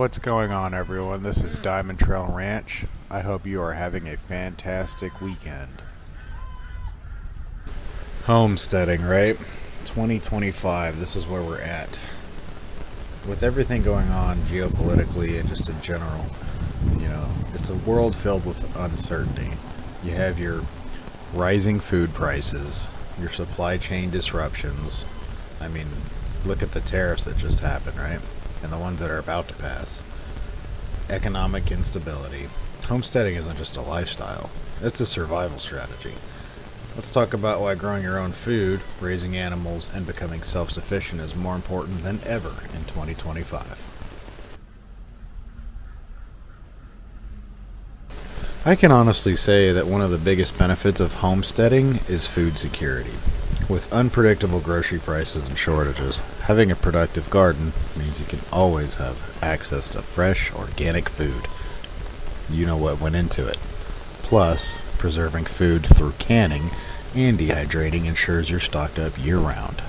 What's going on, everyone? This is DiamondTrail Ranch. I hope you are having a fantastic weekend. Homesteading, right? 2025, this is where we're at. With everything going on geopolitically and just in general, it's a world filled with uncertainty. You have your rising food prices, your supply chain disruptions. I mean, look at the tariffs that just happened, right? And the ones that are about to pass. Economic instability. Homesteading isn't just a lifestyle, it's a survival strategy. Let's talk about why growing your own food, raising animals, and becoming self-sufficient is more important than ever in 2025. I can honestly say that one of the biggest benefits of homesteading is food security. With unpredictable grocery prices and shortages, having a productive garden means you can always have access to fresh, organic food. You know what went into it. Plus, preserving food through canning and dehydrating ensures you're stocked up year-round.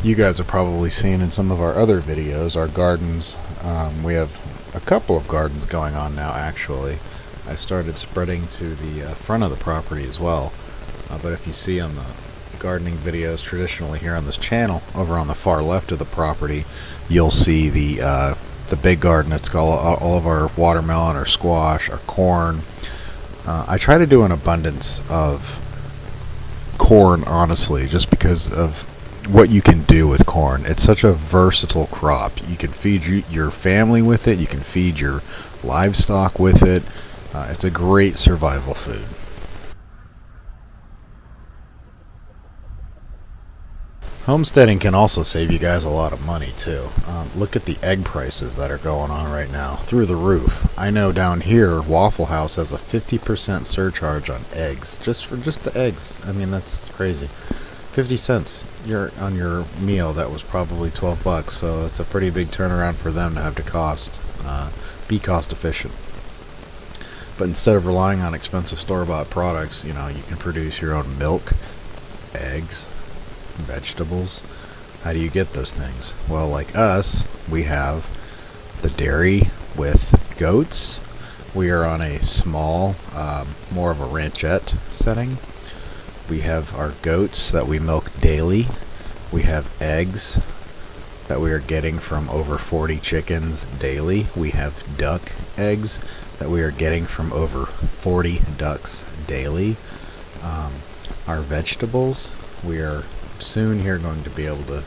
You guys have probably seen in some of our other videos our gardens. We have a couple of gardens going on now, actually. I started spreading to the front of the property as well. But if you see on the gardening videos traditionally here on this channel, over on the far left of the property, you'll see the big garden. It's got all of our watermelon, our squash, our corn. I try to do an abundance of corn, honestly, just because of what you can do with corn. It's such a versatile crop. You can feed your family with it. You can feed your livestock with it. It's a great survival food. Homesteading can also save you guys a lot of money too. Look at the egg prices that are going on right now, through the roof. I know down here Waffle House has a 50% surcharge on eggs, just the eggs. I mean, that's crazy. 50 cents on your meal that was probably $12, so that's a pretty big turnaround for them to have to be cost efficient. But instead of relying on expensive store-bought products, you can produce your own milk, eggs, vegetables. How do you get those things? Well, like us, we have the dairy with goats. We are on a small, more of a ranchette setting. We have our goats that we milk daily. We have eggs that we are getting from over 40 chickens daily. We have duck eggs that we are getting from over 40 ducks daily. Our vegetables, we are soon here going to be able to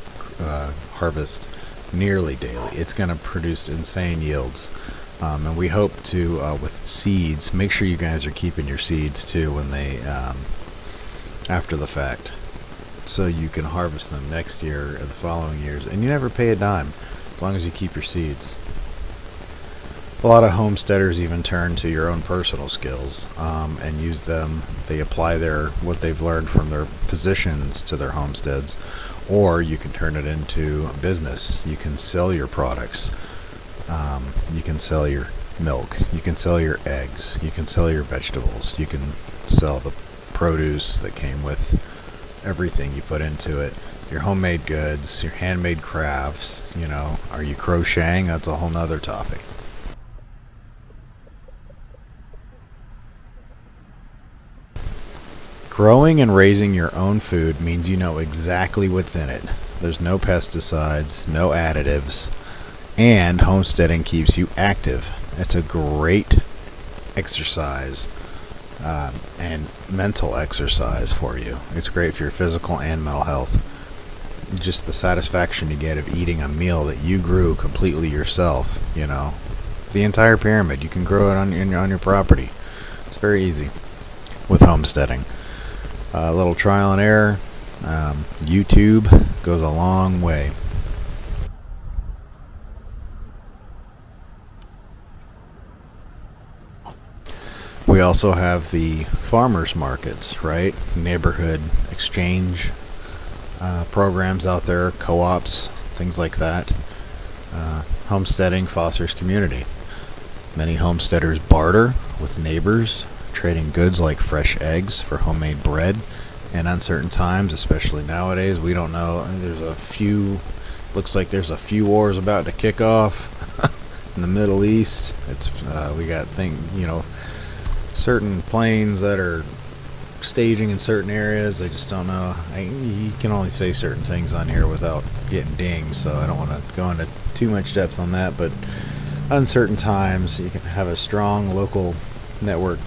harvest nearly daily. It's going to produce insane yields, and we hope to with seeds. Make sure you guys are keeping your seeds too when they after the fact, so you can harvest them next year or the following years, and you never pay a dime as long as you keep your seeds. A lot of homesteaders even turn to your own personal skills and use them. They apply what they've learned from their positions to their homesteads, or you can turn it into a business. You can sell your products. You can sell your milk. You can sell your eggs. You can sell your vegetables. You can sell the produce that came with everything you put into it. Your homemade goods, your handmade crafts. Are you crocheting? That's a whole nother topic. Growing and raising your own food means you know exactly what's in it. There's no pesticides, no additives, and homesteading keeps you active. It's a great exercise and mental exercise for you. It's great for your physical and mental health. Just the satisfaction you get of eating a meal that you grew completely yourself, the entire pyramid. You can grow it on your property. It's very easy with homesteading. A little trial and error. YouTube goes a long way. We also have the farmers markets, right? Neighborhood exchange programs out there, co-ops, things like that. Homesteading fosters community. Many homesteaders barter with neighbors, trading goods like fresh eggs for homemade bread. In uncertain times, especially nowadays, we don't know. There's a few Looks like there's a few wars about to kick off in the Middle East. It's we got certain planes that are staging in certain areas. I just don't know. You can only say certain things on here without getting dinged, so I don't want to go into too much depth on that. But uncertain times, you can have a strong local network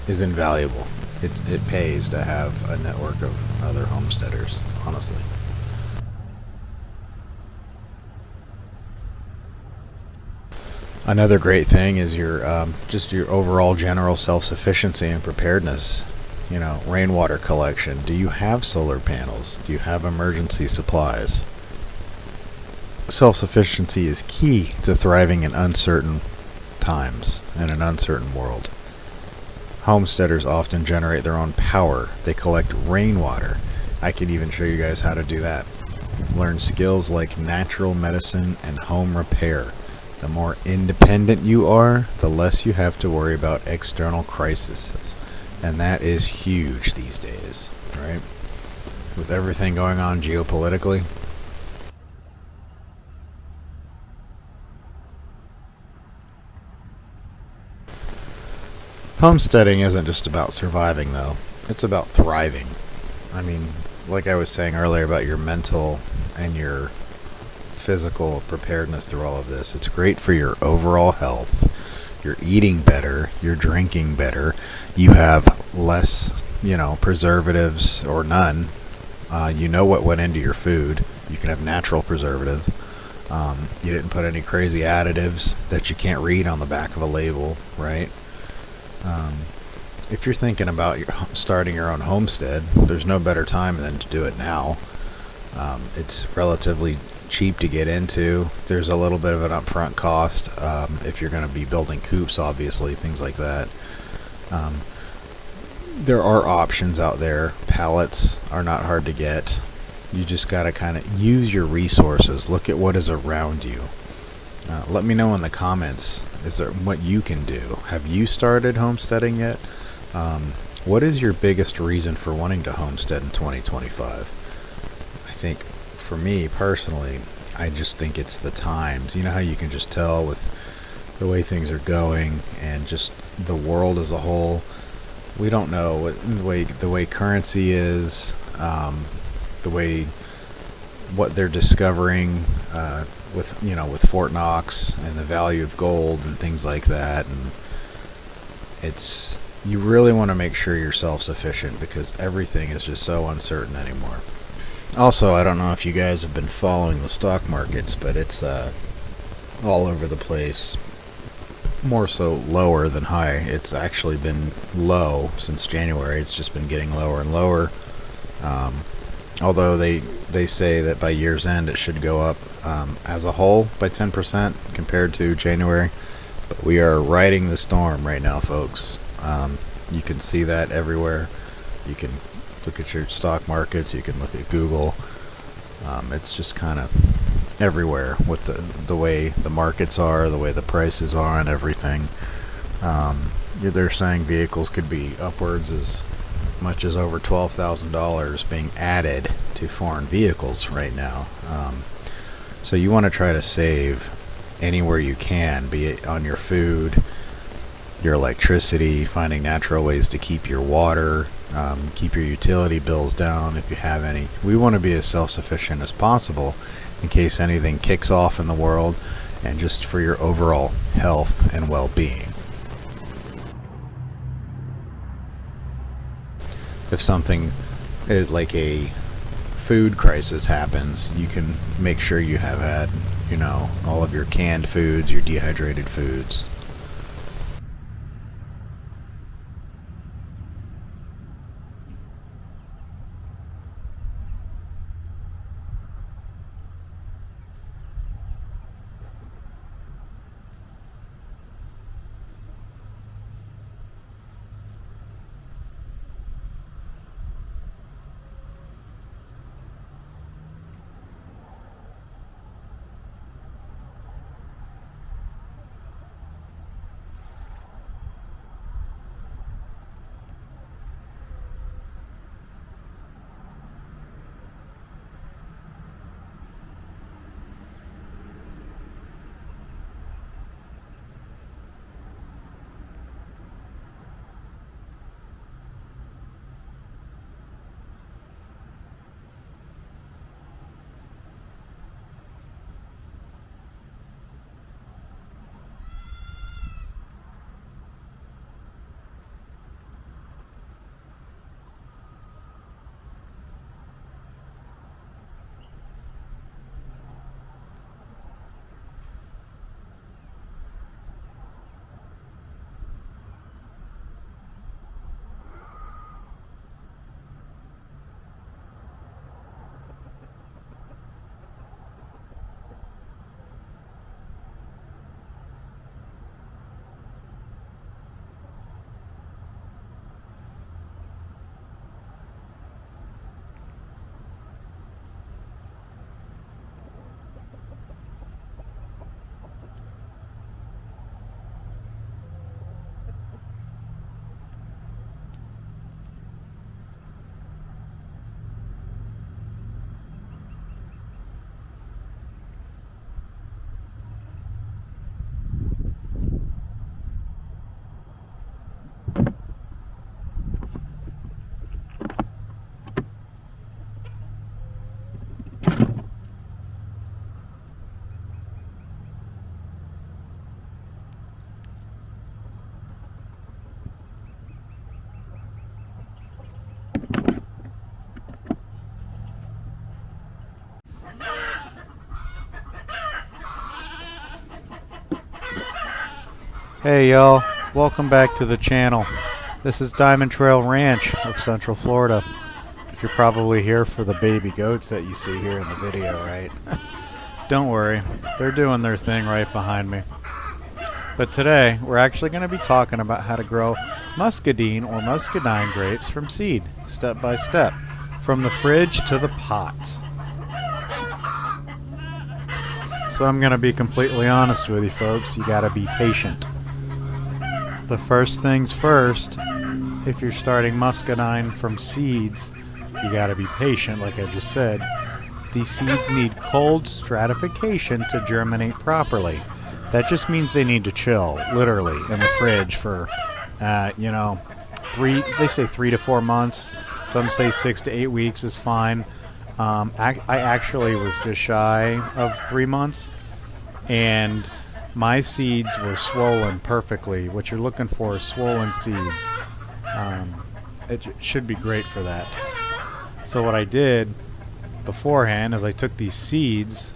is invaluable. It pays to have a network of other homesteaders, honestly. Another great thing is your just your overall general self-sufficiency and preparedness. Rainwater collection. Do you have solar panels? Do you have emergency supplies? Self-sufficiency is key to thriving in uncertain times and an uncertain world. Homesteaders often generate their own power. They collect rainwater. I can even show you guys how to do that. Learn skills like natural medicine and home repair. The more independent you are, the less you have to worry about external crises. And that is huge these days, right? With everything going on geopolitically. Homesteading isn't just about surviving, though. It's about thriving. I mean, like I was saying earlier about your mental and your physical preparedness through all of this, it's great for your overall health. You're eating better, you're drinking better, you have less, preservatives or none. You know what went into your food. You can have natural preservatives. You didn't put any crazy additives that you can't read on the back of a label, right? If you're thinking about starting your own homestead, there's no better time than to do it now. It's relatively cheap to get into. There's a little bit of an upfront cost if you're going to be building coops, obviously, things like that. There are options out there. Pallets are not hard to get. You just got to kind of use your resources. Look at what is around you. Let me know in the comments, is there what you can do? Have you started homesteading yet? What is your biggest reason for wanting to homestead in 2025? I think for me personally, I just think it's the times. You know how you can just tell with the way things are going and just the world as a whole. We don't know the way currency is, what they're discovering with Fort Knox and the value of gold and things like that. And you really want to make sure you're self-sufficient because everything is just so uncertain anymore. Also, I don't know if you guys have been following the stock markets, but it's all over the place. More so lower than high. It's actually been low since January. It's just been getting lower and lower. Although they say that by year's end it should go up as a whole by 10% compared to January. But we are riding the storm right now, folks. You can see that everywhere. You can look at your stock markets. You can look at Google. It's just kind of everywhere with the way the markets are, the way the prices are, and everything. They're saying vehicles could be upwards as much as over $12,000 being added to foreign vehicles right now. So you want to try to save anywhere you can, be it on your food, your electricity, finding natural ways to keep your water, keep your utility bills down if you have any. We want to be as self-sufficient as possible in case anything kicks off in the world and just for your overall health and well-being. If something like a food crisis happens, you can make sure you have had, all of your canned foods, your dehydrated foods. Hey y'all, welcome back to the channel. This is DiamondTrail Ranch of Central Florida. You're probably here for the baby goats that you see here in the video, right? Don't worry, they're doing their thing right behind me. But today, we're actually going to be talking about how to grow muscadine or muscadine grapes from seed, step by step, from the fridge to the pot. So I'm going to be completely honest with you folks, you got to be patient. The first things first, if you're starting muscadine from seeds, you got to be patient, like I just said. These seeds need cold stratification to germinate properly. That just means they need to chill, literally, in the fridge for, they say 3 to 4 months. Some say 6 to 8 weeks is fine. I actually was just shy of 3 months, and my seeds were swollen perfectly. What you're looking for is swollen seeds. It should be great for that. So what I did beforehand is I took these seeds,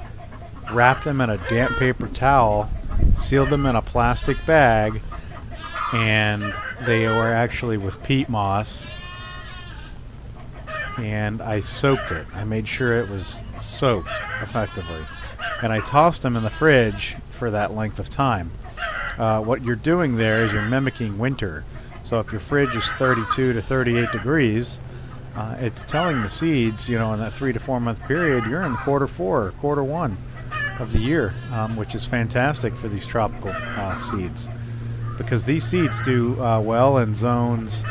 wrapped them in a damp paper towel, sealed them in a plastic bag, and they were actually with peat moss, and I soaked it. I made sure it was soaked effectively, and I tossed them in the fridge for that length of time. What you're doing there is you're mimicking winter. So if your fridge is 32 to 38 degrees, it's telling the seeds, in that 3 to 4 month period, you're in quarter 1 of the year, which is fantastic for these tropical seeds, because these seeds do well in zones,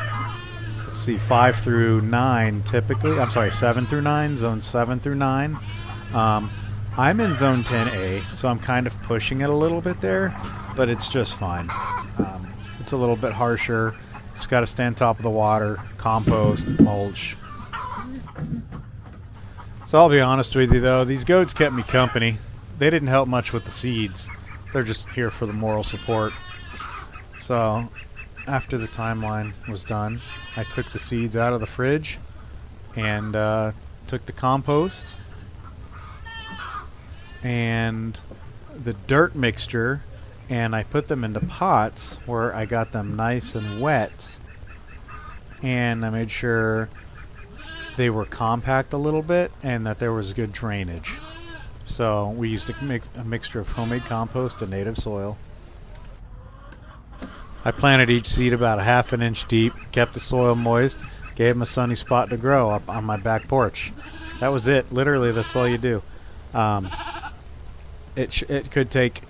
5 through 9 typically. I'm sorry, 7 through 9, zones 7 through 9. I'm in zone 10A, so I'm kind of pushing it a little bit there, but it's just fine. It's a little bit harsher. Just got to stay on top of the water, compost, mulch. So I'll be honest with you though, these goats kept me company. They didn't help much with the seeds. They're just here for the moral support. So after the timeline was done, I took the seeds out of the fridge and took the compost and the dirt mixture, and I put them into pots where I got them nice and wet, and I made sure they were compact a little bit and that there was good drainage. So we used a mixture of homemade compost and native soil. I planted each seed about a ½ inch deep, kept the soil moist, gave them a sunny spot to grow up on my back porch. That was it. Literally, that's all you do. It could take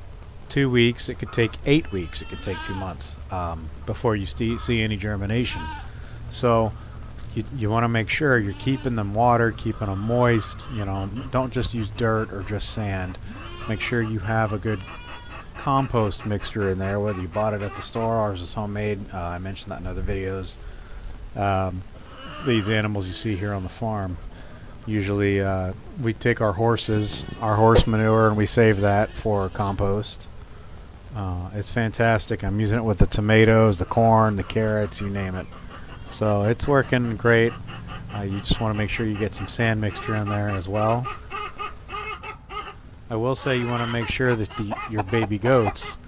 2 weeks, it could take 8 weeks, it could take 2 months before you see any germination. So you want to make sure you're keeping them watered, keeping them moist. Don't just use dirt or just sand. Make sure you have a good compost mixture in there, whether you bought it at the store or it's homemade. I mentioned that in other videos. These animals you see here on the farm, usually we take our horse manure, and we save that for compost. It's fantastic. I'm using it with the tomatoes, the corn, the carrots, you name it. So it's working great. You just want to make sure you get some sand mixture in there as well. I will say you want to make sure that your baby goats,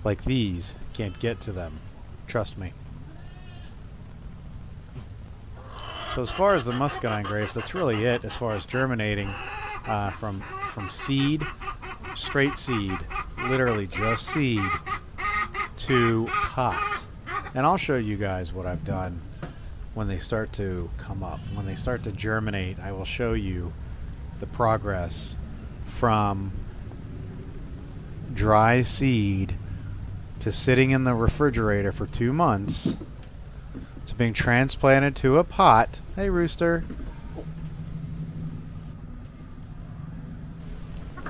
like these, can't get to them. Trust me. So as far as the muscadine grapes, that's really it as far as germinating from seed, straight seed, literally just seed, to pot. And I'll show you guys what I've done when they start to come up. When they start to germinate, I will show you the progress from dry seed to sitting in the refrigerator for 2 months to being transplanted to a pot. Hey, rooster.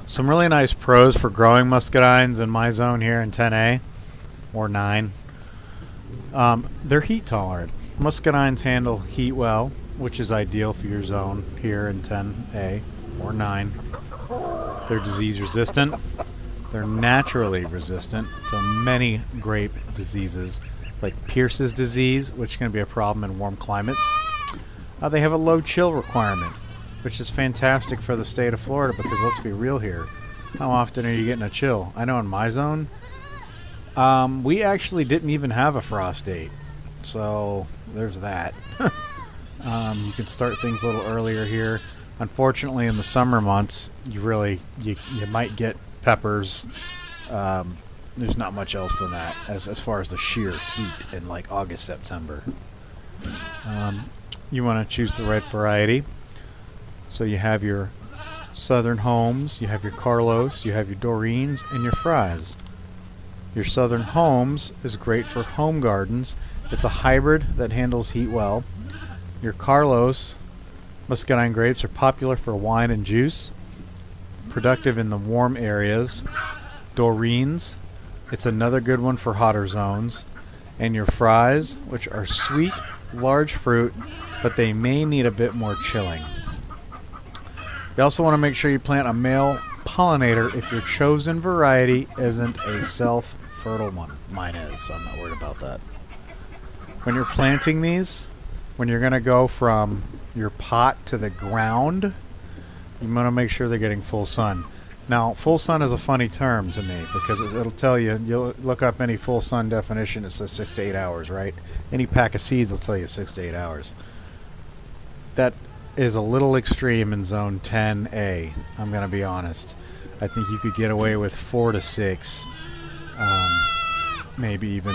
Some really nice pros for growing muscadines in my zone here in 10A or 9. They're heat tolerant. Muscadines handle heat well, which is ideal for your zone here in 10A or 9. They're disease resistant. They're naturally resistant to many grape diseases like Pierce's disease, which can be a problem in warm climates. They have a low chill requirement, which is fantastic for the state of Florida, because let's be real here. How often are you getting a chill? I know in my zone, We actually didn't even have a frost date, so there's that. You can start things a little earlier here. Unfortunately, in the summer months, you might get peppers. There's not much else than that as far as the sheer heat in like August, September. You want to choose the right variety. So you have your Southern Homes, you have your Carlos, you have your Doreen's, and your Fries. Your Southern Homes is great for home gardens. It's a hybrid that handles heat well. Your Carlos muscadine grapes are popular for wine and juice, productive in the warm areas. Doreen's, it's another good one for hotter zones. And your Fries, which are sweet, large fruit, but they may need a bit more chilling. You also want to make sure you plant a male pollinator if your chosen variety isn't a self-fertile one. Mine is, so I'm not worried about that. When you're planting these, when you're going to go from your pot to the ground, you want to make sure they're getting full sun. Now, full sun is a funny term to me because it'll tell you, you'll look up any full sun definition, it says 6 to 8 hours, right? Any pack of seeds will tell you 6 to 8 hours. That is a little extreme in zone 10A, I'm going to be honest. I think you could get away with 4 to 6, maybe even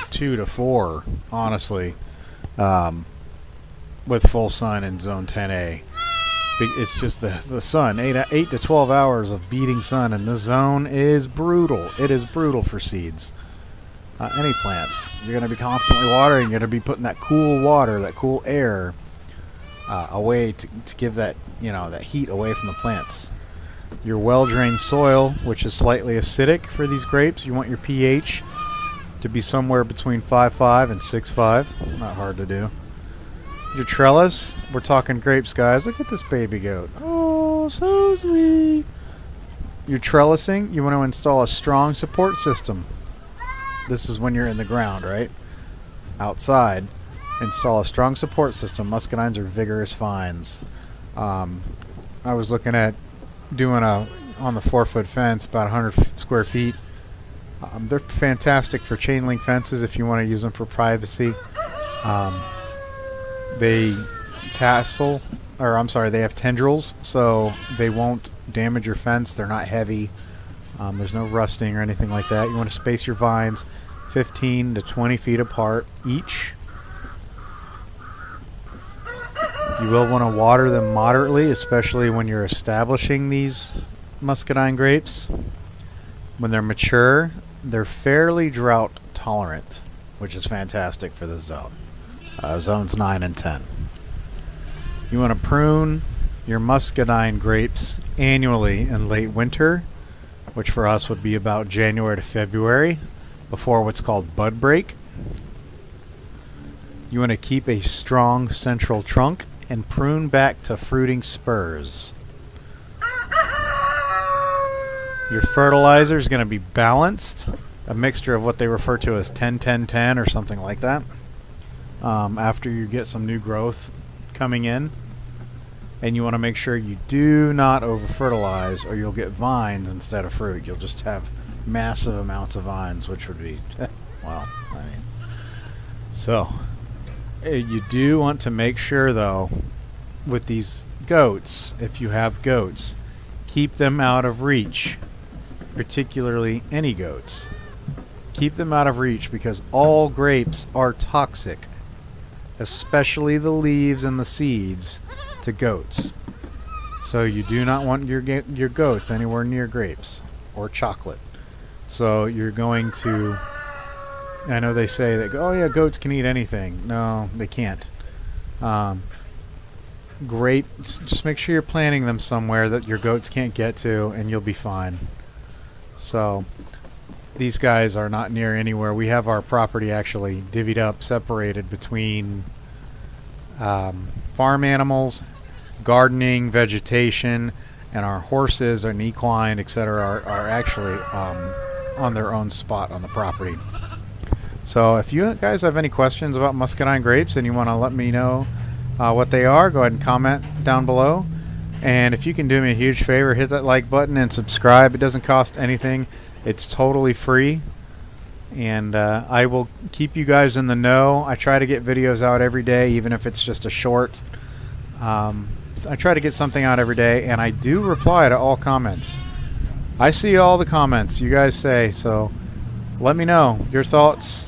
2 to 4, honestly, with full sun in zone 10A. It's just the sun, 8 to 12 hours of beating sun, and the zone is brutal. It is brutal for seeds. Any plants. You're going to be constantly watering. You're going to be putting that cool water, that cool air away to give that, that heat away from the plants. Your well-drained soil, which is slightly acidic for these grapes, you want your pH to be somewhere between 5.5 and 6.5. Not hard to do. Your trellis, we're talking grapes, guys. Look at this baby goat. Oh, so sweet. Your trellising, you want to install a strong support system. This is when you're in the ground, right? Outside. Install a strong support system. Muscadines are vigorous vines. I was looking at doing on the 4-foot fence, about 100 square feet. They're fantastic for chain link fences if you want to use them for privacy. They they have tendrils, so they won't damage your fence. They're not heavy. There's no rusting or anything like that. You want to space your vines 15 to 20 feet apart each. You will want to water them moderately, especially when you're establishing these muscadine grapes. When they're mature, they're fairly drought tolerant, which is fantastic for this zone. Zones 9 and 10. You want to prune your muscadine grapes annually in late winter, which for us would be about January to February, before what's called bud break. You want to keep a strong central trunk and prune back to fruiting spurs. Your fertilizer is going to be balanced, a mixture of what they refer to as 10-10-10 or something like that. After you get some new growth coming in, and you want to make sure you do not over fertilize or you'll get vines instead of fruit. You'll just have massive amounts of vines, which would be so you do want to make sure though with these goats, if you have goats, keep them out of reach, particularly any goats. Keep them out of reach because all grapes are toxic, especially the leaves and the seeds, to goats. So you do not want your goats anywhere near grapes or chocolate. So you're going to, I know they say that, oh yeah, goats can eat anything. No, they can't. Grapes, just make sure you're planting them somewhere that your goats can't get to, and you'll be fine. So these guys are not near anywhere. We have our property actually divvied up, separated between farm animals, gardening, vegetation, and our horses and equine, etc. are actually on their own spot on the property. So if you guys have any questions about muscadine grapes and you want to let me know what they are, go ahead and comment down below. And if you can do me a huge favor, hit that like button and subscribe. It doesn't cost anything. It's totally free. and I will keep you guys in the know. I try to get videos out every day, even if it's just a short. I try to get something out every day, and I do reply to all comments. I see all the comments you guys say, so let me know your thoughts.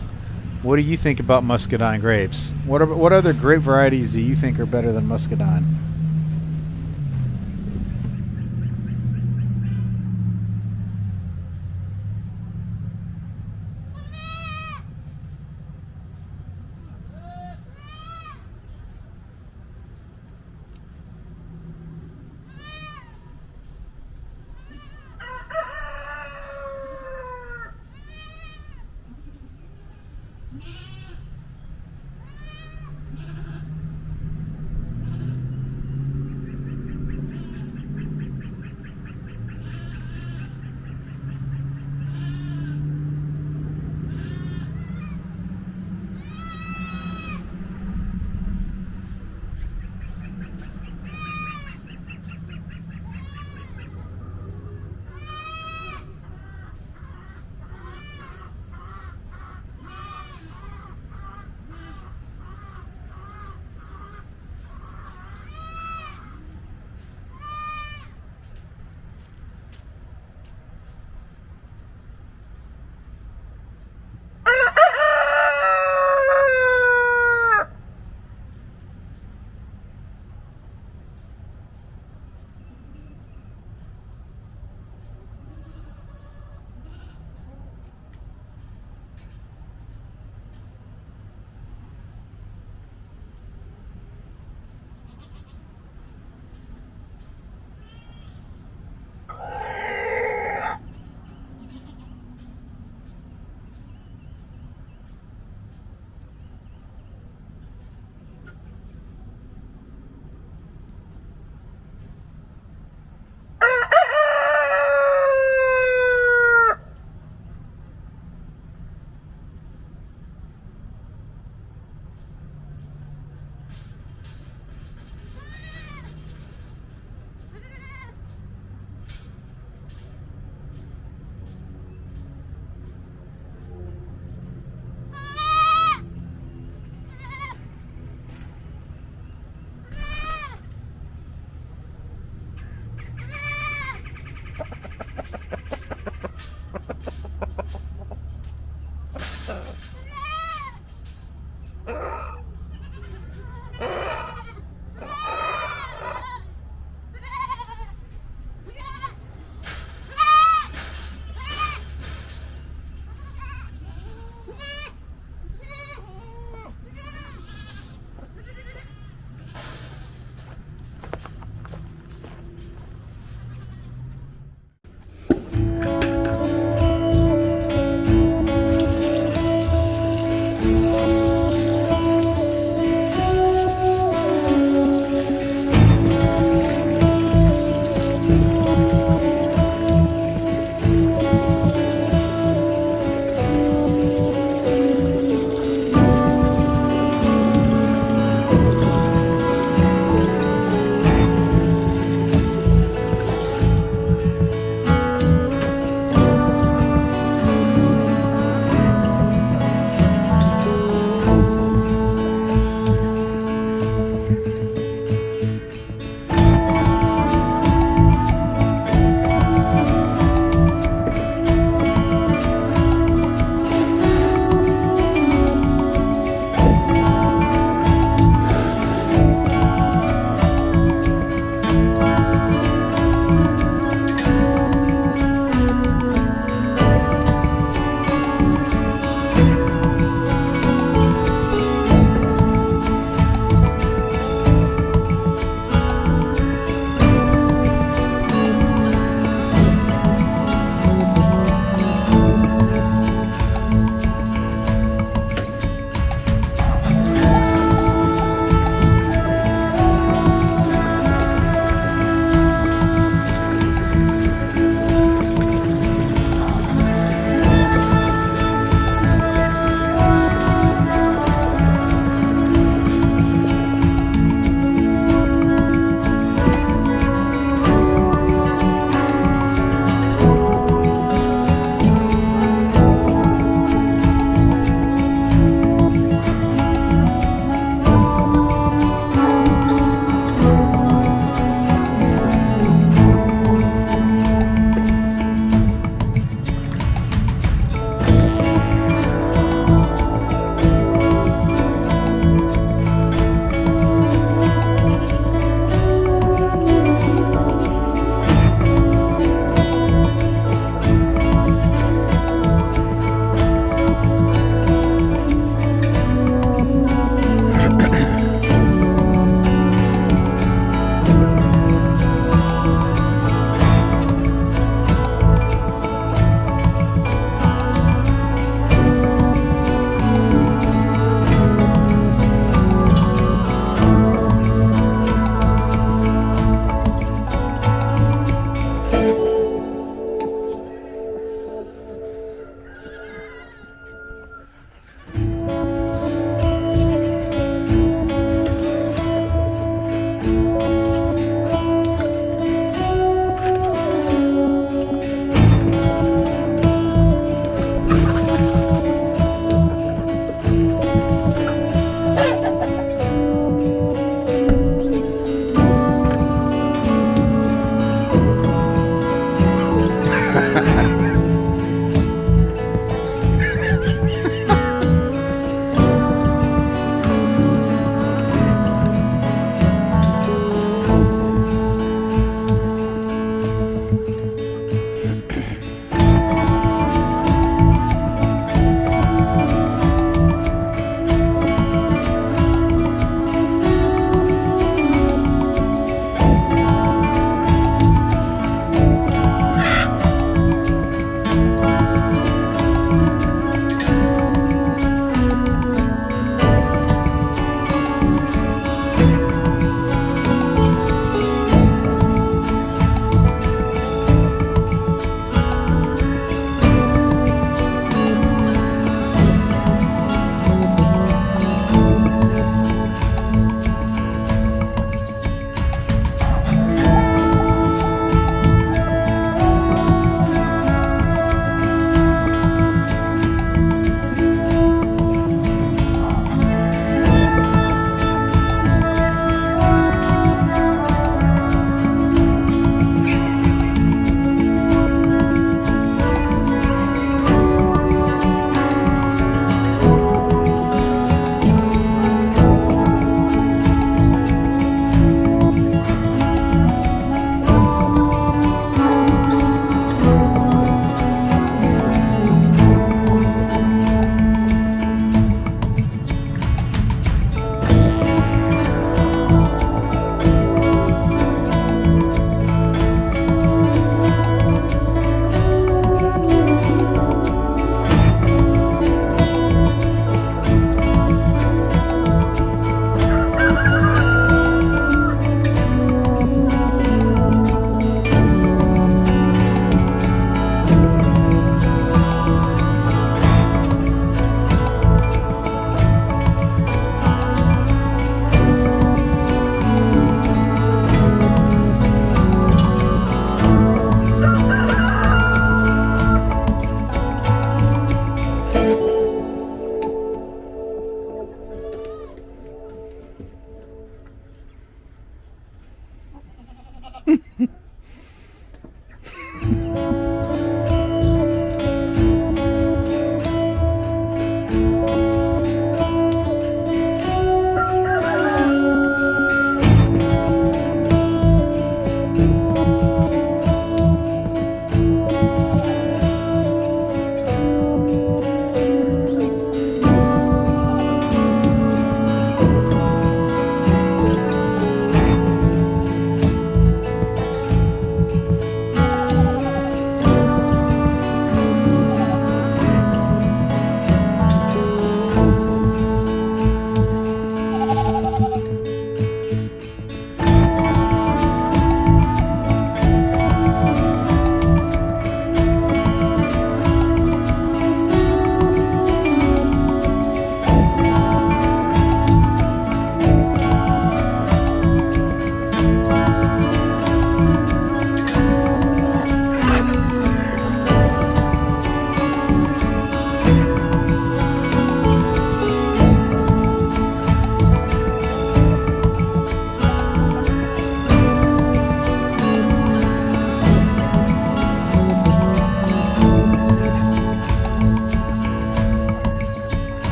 What do you think about muscadine grapes? What other grape varieties do you think are better than muscadine?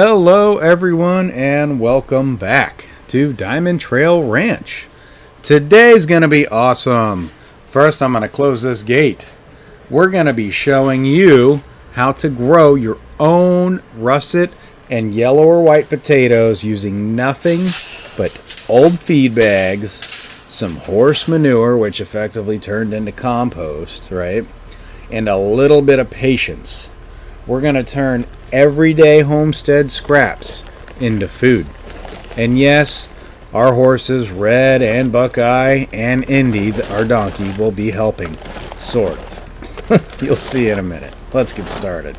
Hello everyone and welcome back to DiamondTrail Ranch. Today's going to be awesome. First I'm going to close this gate. We're going to be showing you how to grow your own russet and yellow or white potatoes using nothing but old feed bags, some horse manure, which effectively turned into compost, right? And a little bit of patience. We're going to turn everyday homestead scraps into food. And yes, our horses, Red and Buckeye and Indy, our donkey, will be helping, sort of. You'll see in a minute. Let's get started.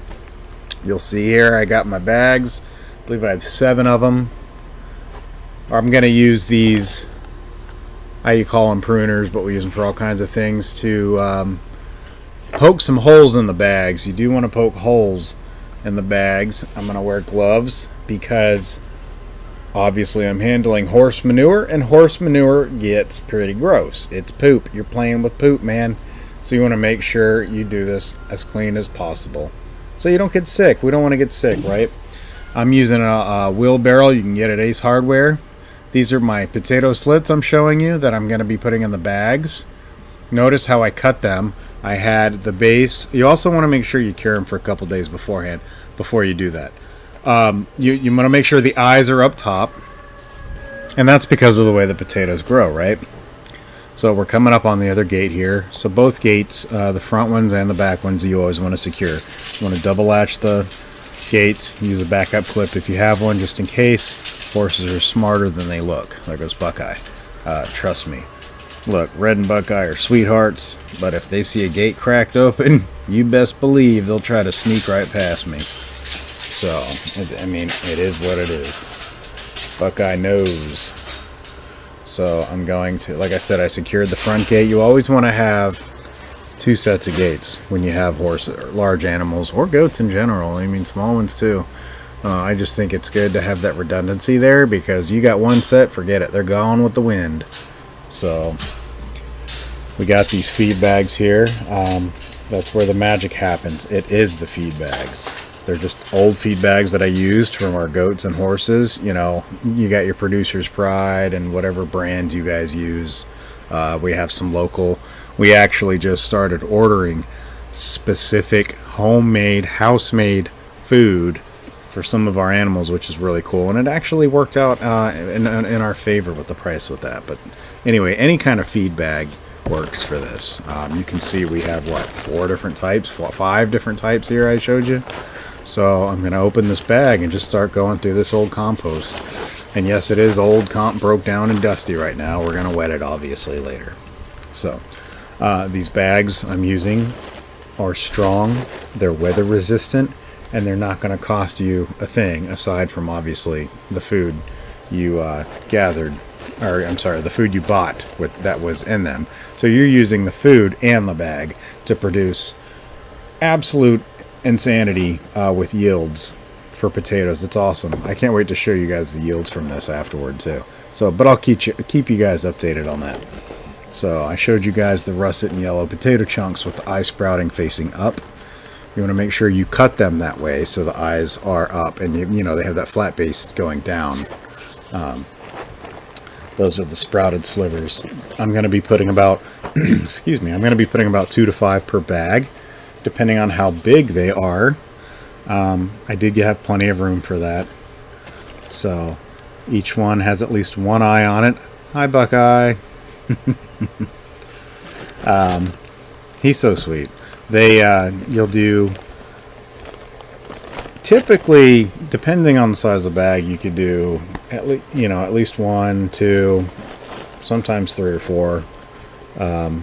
You'll see here I got my bags. I believe I have 7 of them. I'm going to use these, you call them pruners, but we use them for all kinds of things, to poke some holes in the bags. You do want to poke holes in the bags. I'm going to wear gloves because obviously I'm handling horse manure, and horse manure gets pretty gross. It's poop. You're playing with poop, man. So you want to make sure you do this as clean as possible so you don't get sick. We don't want to get sick, right? I'm using a wheelbarrow. You can get at Ace Hardware. These are my potato slits I'm showing you that I'm going to be putting in the bags. Notice how I cut them. I had the base. You also want to make sure you cure them for a couple days beforehand before you do that. You want to make sure the eyes are up top, and that's because of the way the potatoes grow, right? So we're coming up on the other gate here. So both gates, the front ones and the back ones, you always want to secure. You want to double latch the gates. Use a backup clip if you have one, just in case. Horses are smarter than they look. There goes Buckeye. Trust me. Look, Red and Buckeye are sweethearts, but if they see a gate cracked open, you best believe they'll try to sneak right past me. So, I mean, it is what it is. Buckeye knows. So I'm going to, like I said, I secured the front gate. You always want to have 2 sets of gates when you have horses, or large animals, or goats in general. I mean, small ones too. I just think it's good to have that redundancy there, because you got one set, forget it. They're gone with the wind. So we got these feed bags here. That's where the magic happens. It is the feed bags. They're just old feed bags that I used from our goats and horses. You know, you got your Producer's Pride and whatever brand you guys use. We have some local. We actually just started ordering specific homemade, house-made food for some of our animals, which is really cool. And it actually worked out in our favor with the price with that. But anyway, any kind of feed bag works for this. You can see we have, 4 different types, 5 different types here I showed you. So I'm going to open this bag and just start going through this old compost. And yes, it is old, broke down and dusty right now. We're going to wet it obviously later. So these bags I'm using are strong, they're weather resistant, and they're not going to cost you a thing aside from obviously the food you gathered, or I'm sorry, the food you bought with that was in them. So you're using the food and the bag to produce absolute insanity with yields for potatoes. It's awesome. I can't wait to show you guys the yields from this afterward too. So, but I'll keep you guys updated on that. So I showed you guys the russet and yellow potato chunks with the eye sprouting facing up. You want to make sure you cut them that way so the eyes are up, and you know they have that flat base going down. Those are the sprouted slivers. I'm going to be putting about excuse me, I'm going to be putting about 2 to 5 per bag, depending on how big they are. I did have plenty of room for that. So each one has at least one eye on it. Hi, Buckeye. He's so sweet. You'll do, typically, depending on the size of the bag, you could do at least 1, 2, sometimes 3 or 4. I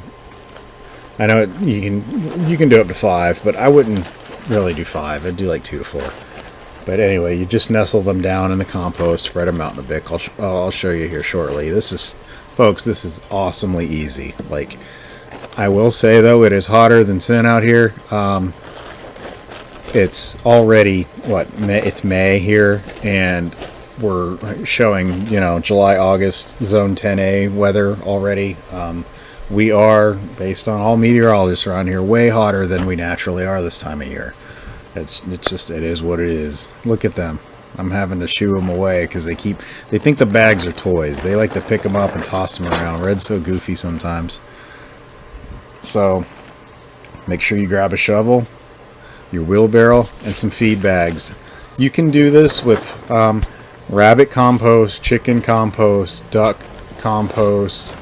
know you can do up to 5, but I wouldn't really do 5. I'd do like 2 to 4. But anyway, you just nestle them down in the compost, spread them out in a bit. I'll show you here shortly. Folks, this is awesomely easy. Like, I will say though, it is hotter than sin out here. It's already it's May here, and we're showing July, August, zone 10A weather already. We are, based on all meteorologists around here, way hotter than we naturally are this time of year. It is what it is. Look at them. I'm having to shoo them away because they think the bags are toys. They like to pick them up and toss them around. Red's so goofy sometimes. So make sure you grab a shovel, your wheelbarrow, and some feed bags. You can do this with rabbit compost, chicken compost, duck compost.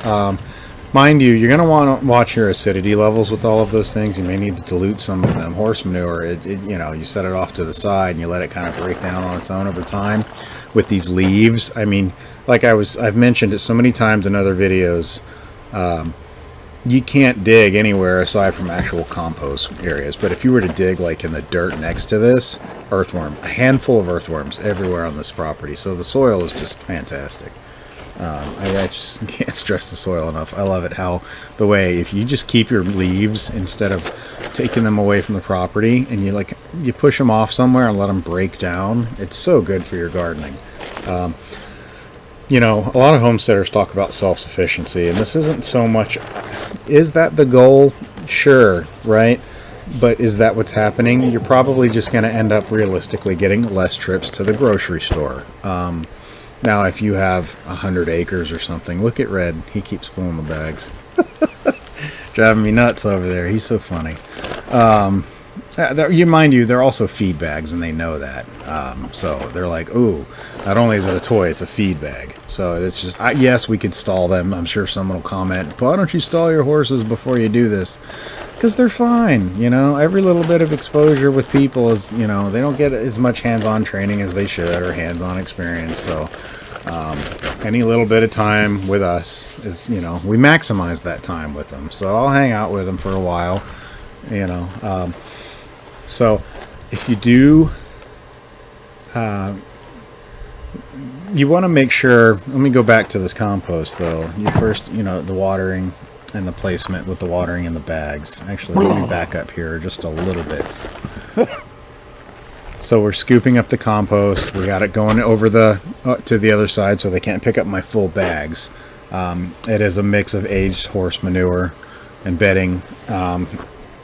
Mind you, you're going to want to watch your acidity levels with all of those things. You may need to dilute some of them. Horse manure, you set it off to the side and you let it kind of break down on its own over time. With these leaves, I mean, like I've mentioned it so many times in other videos, you can't dig anywhere aside from actual compost areas. But if you were to dig like in the dirt next to this, a handful of earthworms everywhere on this property. So the soil is just fantastic. I just can't stress the soil enough. I love it how if you just keep your leaves instead of taking them away from the property and you push them off somewhere and let them break down, it's so good for your gardening. A lot of homesteaders talk about self-sufficiency, and this isn't so much, is that the goal? Sure, right? But is that what's happening? You're probably just going to end up realistically getting less trips to the grocery store. Now, if you have 100 acres or something, look at Red. He keeps pulling the bags. Driving me nuts over there. He's so funny. Mind you, they're also feed bags, and they know that. So they're like, ooh, not only is it a toy, it's a feed bag. So it's just, yes, we could stall them. I'm sure someone will comment, why don't you stall your horses before you do this? Because they're fine. Every little bit of exposure with people is, they don't get as much hands-on training as they should, or hands-on experience. So any little bit of time with us is, we maximize that time with them. So I'll hang out with them for a while, so if you do, you want to make sure, let me go back to this compost though. You first, the watering and the placement with the watering in the bags. Actually, let me back up here just a little bit. So we're scooping up the compost. We got it going over to the other side so they can't pick up my full bags. It is a mix of aged horse manure and bedding.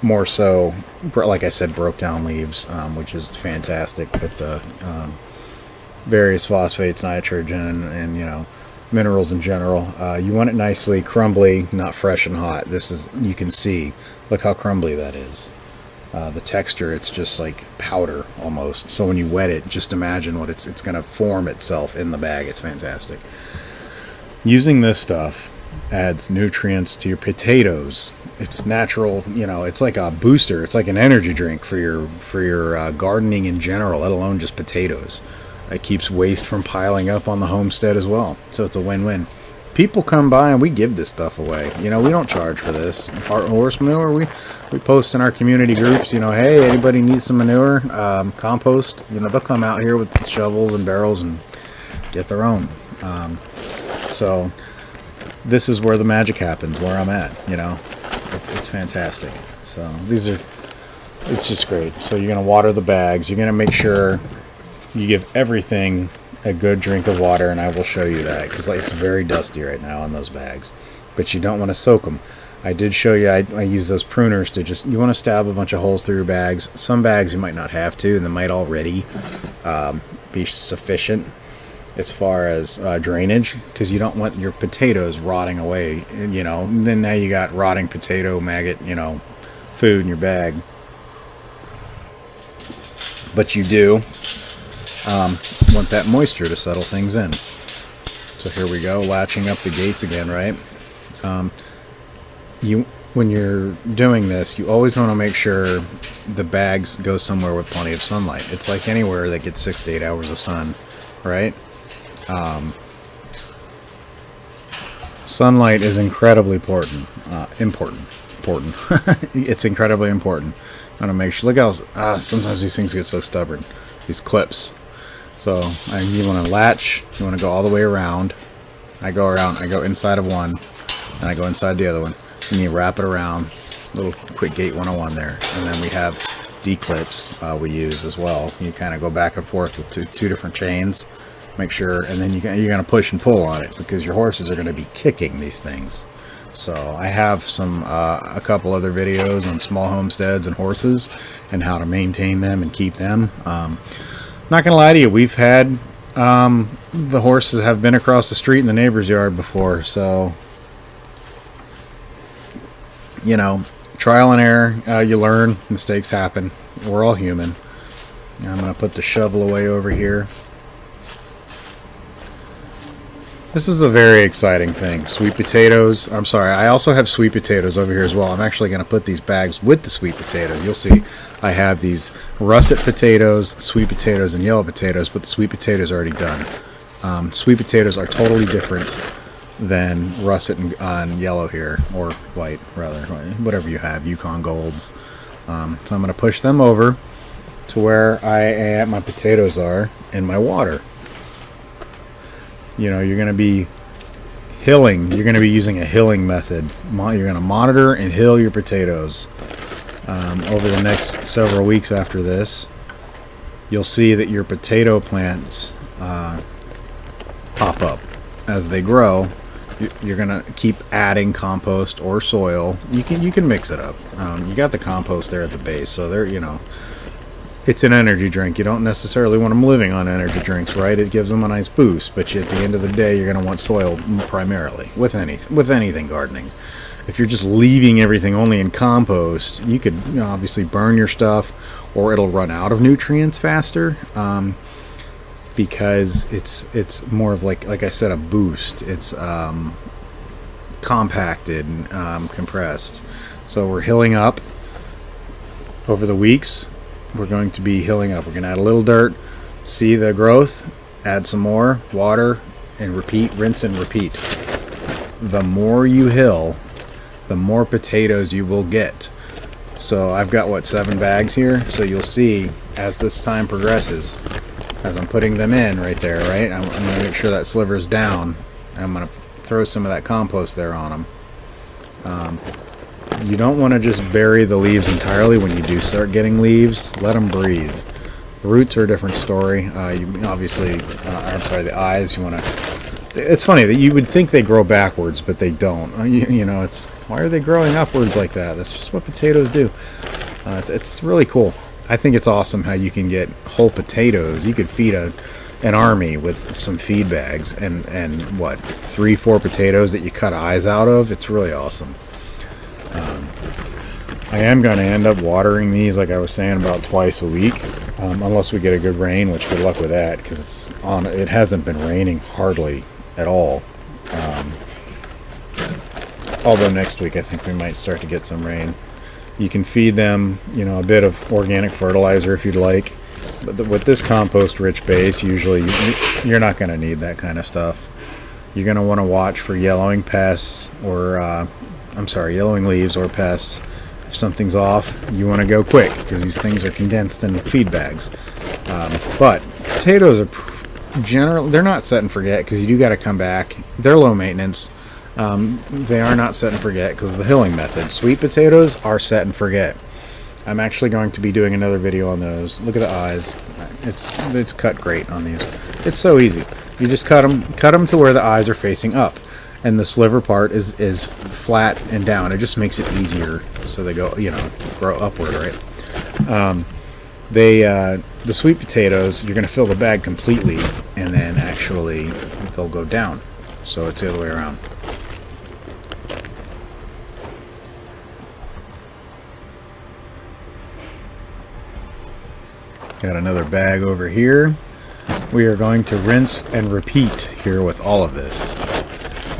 More so, like I said, broke down leaves, which is fantastic with the various phosphates, nitrogen, and minerals in general. You want it nicely crumbly, not fresh and hot. You can see, look how crumbly that is. The texture, it's just like powder almost. So when you wet it, just imagine what it's going to form itself in the bag. It's fantastic. Using this stuff adds nutrients to your potatoes. It's natural, it's like a booster. It's like an energy drink for your gardening in general, let alone just potatoes. It keeps waste from piling up on the homestead as well. So it's a win-win. People come by and we give this stuff away. We don't charge for this. Horse manure, we post in our community groups, hey, anybody needs some manure, compost, they'll come out here with shovels and barrels and get their own. So this is where the magic happens, where I'm at, it's fantastic. So it's just great. So you're going to water the bags. You're going to make sure you give everything a good drink of water, and I will show you that because it's very dusty right now on those bags. But you don't want to soak them. I did show you I use those pruners to you want to stab a bunch of holes through your bags. Some bags you might not have to, and they might already be sufficient as far as drainage, because you don't want your potatoes rotting away, and then now you got rotting potato maggot food in your bag. But you do want that moisture to settle things in. So here we go, latching up the gates again, right? When you're doing this, you always want to make sure the bags go somewhere with plenty of sunlight. It's like anywhere that gets 6 to 8 hours of sun, right? Sunlight is incredibly important. It's incredibly important. I want to make sure. Look how sometimes these things get so stubborn. These clips. So you want to latch. You want to go all the way around. I go inside of one, and I go inside the other one, and you wrap it around. Little quick gate 101 there, and then we have D-clips we use as well. You kind of go back and forth with two different chains. Make sure, and then you're going to push and pull on it because your horses are going to be kicking these things. So I have a couple other videos on small homesteads and horses and how to maintain them and keep them. Not gonna lie to you, we've had the horses have been across the street in the neighbor's yard before, so you know, trial and error. You learn, mistakes happen. We're all human. I'm gonna put the shovel away over here. This is a very exciting thing. Sweet potatoes. I'm sorry, I also have sweet potatoes over here as well. I'm actually going to put these bags with the sweet potatoes. You'll see I have these russet potatoes, sweet potatoes, and yellow potatoes, but the sweet potatoes are already done. Sweet potatoes are totally different than russet and yellow here, or white, rather. Whatever you have, Yukon Golds. So I'm going to push them over to where my potatoes are in my water. You know, you're going to be hilling. You're going to be using a hilling method. You're going to monitor and hill your potatoes over the next several weeks after this. You'll see that your potato plants pop up. As they grow, you're going to keep adding compost or soil. You can mix it up. You got the compost there at the base, so there, you know, it's an energy drink. You don't necessarily want them living on energy drinks, right? It gives them a nice boost, but at the end of the day, you're going to want soil primarily with anything gardening. If you're just leaving everything only in compost, you could, you know, obviously burn your stuff, or it'll run out of nutrients faster, because it's more of like I said, a boost. It's compacted and compressed. So we're hilling up over the weeks. We're going to be hilling up. We're going to add a little dirt, see the growth, add some more water, and repeat, rinse and repeat. The more you hill, the more potatoes you will get. So I've got, 7 bags here? So you'll see as this time progresses, as I'm putting them in right there, right? I'm going to make sure that sliver's down. I'm going to throw some of that compost there on them. You don't want to just bury the leaves entirely when you do start getting leaves. Let them breathe. The roots are a different story. You obviously, the eyes, you want to... It's funny that you would think they grow backwards, but they don't. You know, it's... Why are they growing upwards like that? That's just what potatoes do. It's really cool. I think it's awesome how you can get whole potatoes. You could feed an army with some feed bags and 3-4 potatoes that you cut eyes out of. It's really awesome. I am going to end up watering these, like I was saying, about twice a week, unless we get a good rain, which good luck with that, because it hasn't been raining hardly at all. Although next week I think we might start to get some rain. You can feed them, you know, a bit of organic fertilizer if you'd like, but with this compost-rich base, usually you're not going to need that kind of stuff. You're going to want to watch for yellowing pests or yellowing leaves or pests. If something's off, you want to go quick because these things are condensed in feed bags. But potatoes are they're not set and forget because you do got to come back. They're low maintenance. They are not set and forget because of the hilling method. Sweet potatoes are set and forget. I'm actually going to be doing another video on those. Look at the eyes. It's cut great on these. It's so easy. You just cut them to where the eyes are facing up. And the sliver part is flat and down. It just makes it easier, so they go, you know, grow upward, right? The sweet potatoes, you're going to fill the bag completely, and then actually they'll go down. So it's the other way around. Got another bag over here. We are going to rinse and repeat here with all of this.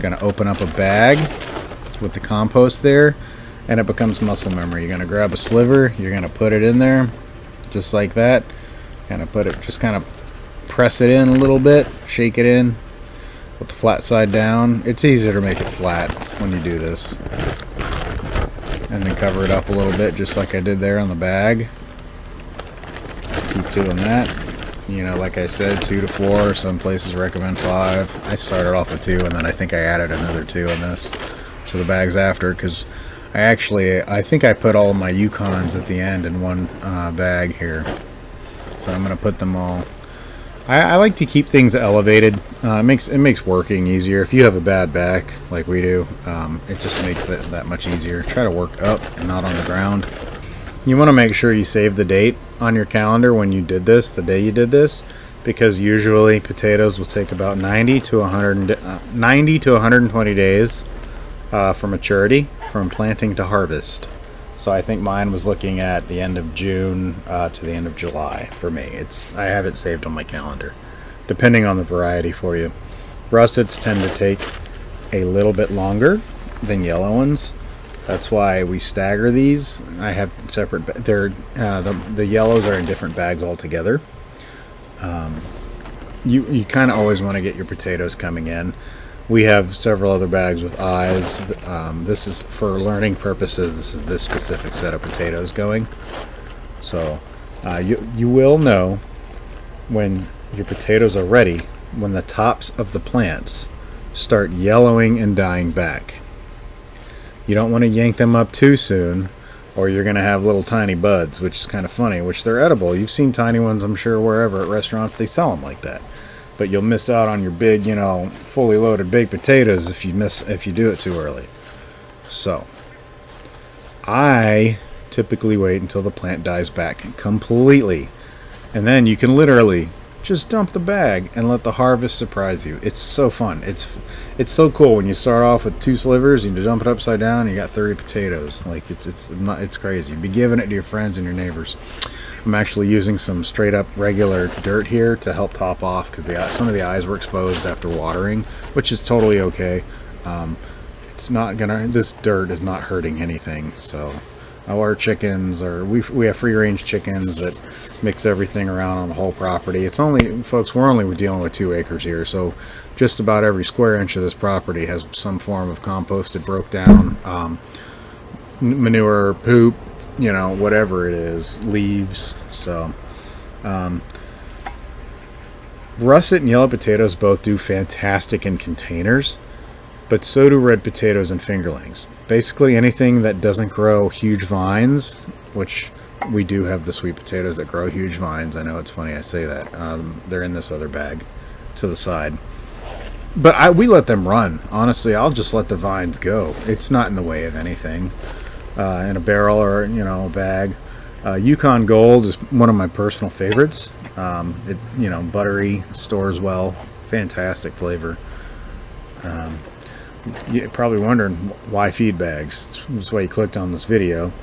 Going to open up a bag with the compost there, and it becomes muscle memory. You're going to grab a sliver, you're going to put it in there just like that, kind of press it in a little bit, shake it in with the flat side down. It's easier to make it flat when you do this, and then cover it up a little bit just like I did there on the bag. Keep doing that. You know, like I said, 2 to 4. Some places recommend 5. I started off with 2, and then I think I added another 2 in this to the bags after, because I think I put all of my Yukons at the end in one bag here. So I'm going to put them all. I like to keep things elevated. It makes working easier. If you have a bad back like we do, it just makes that much easier. Try to work up and not on the ground. You want to make sure you save the date on your calendar when you did this, the day you did this, because usually potatoes will take about 90 to 120 days for maturity, from planting to harvest. So I think mine was looking at the end of June to the end of July for me. I have it saved on my calendar, depending on the variety for you. Russets tend to take a little bit longer than yellow ones. That's why we stagger these. I have separate. The yellows are in different bags altogether. You kind of always want to get your potatoes coming in. We have several other bags with eyes. This is for learning purposes. This is this specific set of potatoes going. So you will know when your potatoes are ready when the tops of the plants start yellowing and dying back. You don't want to yank them up too soon, or you're going to have little tiny buds, which is kind of funny, which they're edible. You've seen tiny ones, I'm sure, wherever at restaurants, they sell them like that. But you'll miss out on your big, fully loaded baked potatoes if you do it too early. So, I typically wait until the plant dies back completely, and then you can literally just dump the bag and let the harvest surprise you. It's so fun. It's so cool when you start off with 2 slivers and you dump it upside down and you got 30 potatoes. Like it's crazy. You'd be giving it to your friends and your neighbors. I'm actually using some straight up regular dirt here to help top off because some of the eyes were exposed after watering, which is totally okay. This dirt is not hurting anything. So our chickens we have free range chickens that mix everything around on the whole property. We're only dealing with 2 acres here, so just about every square inch of this property has some form of composted, broke down manure, poop, whatever it is, leaves. So russet and yellow potatoes both do fantastic in containers, but so do red potatoes and fingerlings. Basically anything that doesn't grow huge vines, which we do have the sweet potatoes that grow huge vines. I know it's funny I say that. They're in this other bag to the side. But we let them run. Honestly, I'll just let the vines go. It's not in the way of anything. In a barrel or, a bag. Yukon Gold is one of my personal favorites. Buttery, stores well. Fantastic flavor. You're probably wondering why feed bags. That's why you clicked on this video.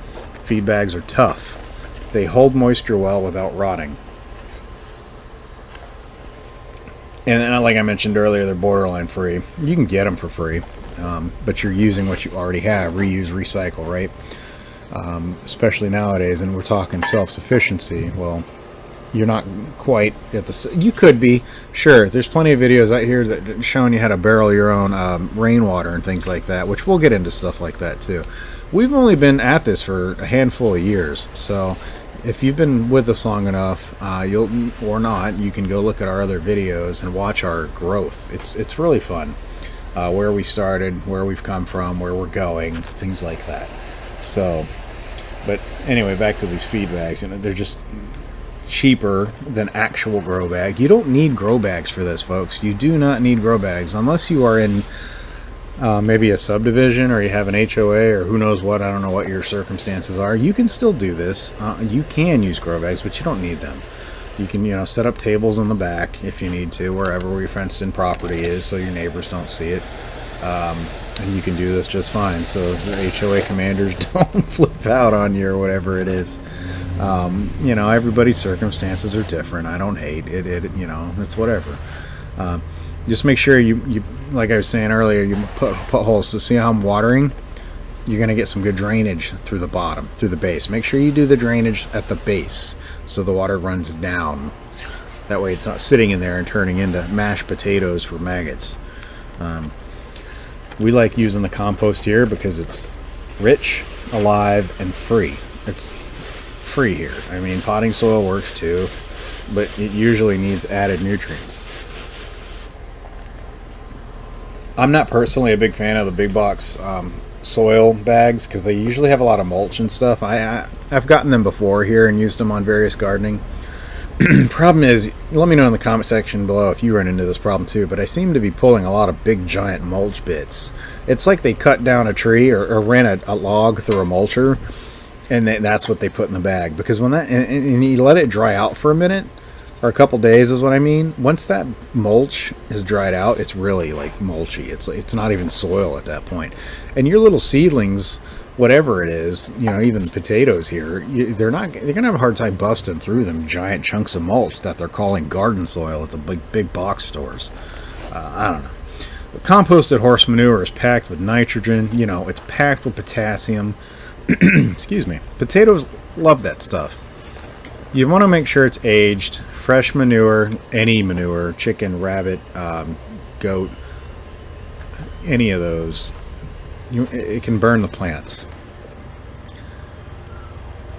Feed bags are tough. They hold moisture well without rotting. And like I mentioned earlier, they're borderline free. You can get them for free, but you're using what you already have. Reuse, recycle, right? Especially nowadays, and we're talking self-sufficiency. Well, you're not quite at the... You could be, sure. There's plenty of videos out here that showing you how to barrel your own rainwater and things like that, which we'll get into stuff like that too. We've only been at this for a handful of years, so if you've been with us long enough, or not, you can go look at our other videos and watch our growth. It's really fun. Where we started, where we've come from, where we're going, things like that. So, but anyway, back to these feed bags. They're just cheaper than actual grow bag. You don't need grow bags for this, folks. You do not need grow bags unless you are in maybe a subdivision or you have an HOA or who knows what. I don't know what your circumstances are. You can still do this. You can use grow bags, but you don't need them. You can, set up tables in the back if you need to, wherever your fenced-in property is, so your neighbors don't see it. And you can do this just fine, so the HOA commanders don't flip out on you or whatever it is. Everybody's circumstances are different. I don't hate it. It's whatever. Just make sure you like I was saying earlier, you put holes. So see how I'm watering? You're going to get some good drainage through the bottom, through the base. Make sure you do the drainage at the base so the water runs down. That way it's not sitting in there and turning into mashed potatoes for maggots. We like using the compost here because it's rich, alive, and free. It's free here. I mean, potting soil works too, but it usually needs added nutrients. I'm not personally a big fan of the big box soil bags because they usually have a lot of mulch and stuff. I've gotten them before here and used them on various gardening. Problem is, let me know in the comment section below if you run into this problem too, but I seem to be pulling a lot of big giant mulch bits. It's like they cut down a tree or ran a log through a mulcher and that's what they put in the bag. Because when that and you let it dry out for a minute or a couple days is what I mean. Once that mulch is dried out, it's really like mulchy. It's not even soil at that point. And your little seedlings, whatever it is, you know, even potatoes here, they're gonna have a hard time busting through them giant chunks of mulch that they're calling garden soil at the big box stores. I don't know. Composted horse manure is packed with nitrogen. You know, it's packed with potassium. Excuse me. Potatoes love that stuff. You want to make sure it's aged. Fresh manure, any manure, chicken, rabbit, goat, any of those, it can burn the plants.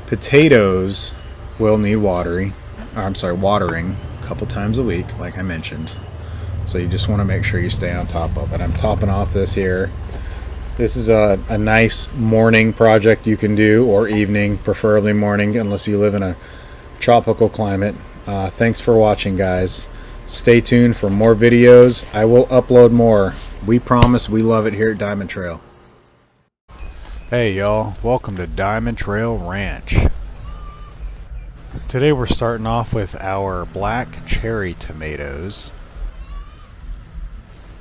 Potatoes will need watering a couple times a week, like I mentioned. So you just want to make sure you stay on top of it. I'm topping off this here. This is a nice morning project you can do, or evening, preferably morning, unless you live in a tropical climate. Thanks for watching, guys. Stay tuned for more videos. I will upload more. We promise. We love it here at Diamond Trail. Hey y'all, welcome to DiamondTrail Ranch. Today we're starting off with our black cherry tomatoes.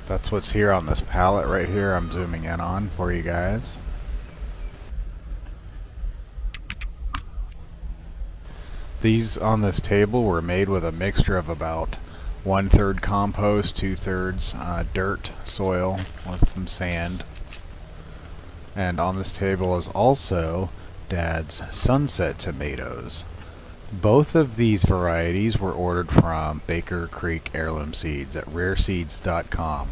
That's what's here on this pallet right here. I'm zooming in on for you guys. These on this table were made with a mixture of about 1/3 compost, 2/3 dirt soil with some sand. And on this table is also Dad's Sunset tomatoes. Both of these varieties were ordered from Baker Creek Heirloom Seeds at rareseeds.com.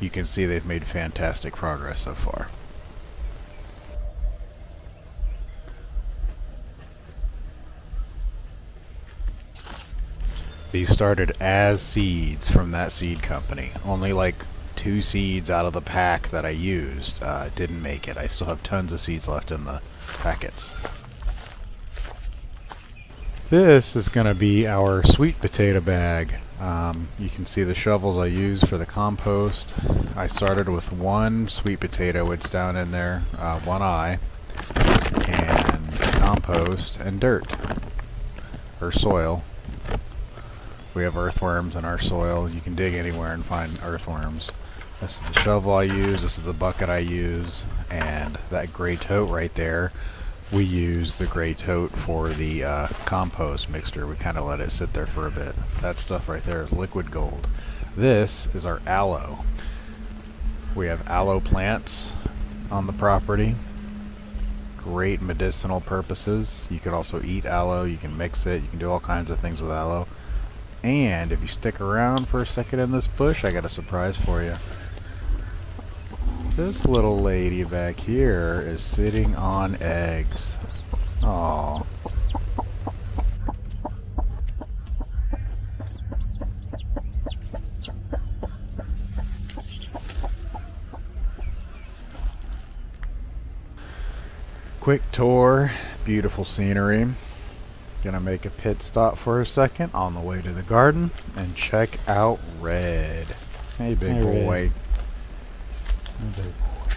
You can see they've made fantastic progress so far. These started as seeds from that seed company. Only like 2 seeds out of the pack that I used didn't make it. I still have tons of seeds left in the packets. This is going to be our sweet potato bag. You can see the shovels I used for the compost. I started with 1 sweet potato. It's down in there, 1 eye, and compost and dirt, or soil. We have earthworms in our soil. You can dig anywhere and find earthworms. This is the shovel I use. This is the bucket I use. And that gray tote right there, we use the gray tote for the compost mixture. We kind of let it sit there for a bit. That stuff right there is liquid gold. This is our aloe. We have aloe plants on the property. Great medicinal purposes. You could also eat aloe. You can mix it. You can do all kinds of things with aloe. And if you stick around for a second in this bush, I got a surprise for you. This little lady back here is sitting on eggs. Aww. Quick tour, beautiful scenery. Gonna make a pit stop for a second on the way to the garden and check out Red. Hey, big Hey, boy. Red. Hey, big boy.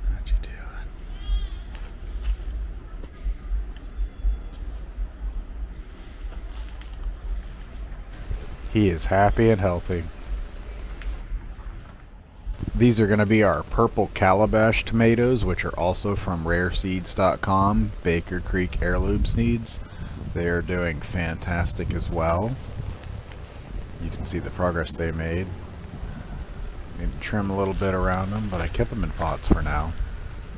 What you doing? He is happy and healthy. These are going to be our purple calabash tomatoes, which are also from rareseeds.com, Baker Creek Heirloom Seeds. They are doing fantastic as well. You can see the progress they made. Need to trim a little bit around them, but I kept them in pots for now.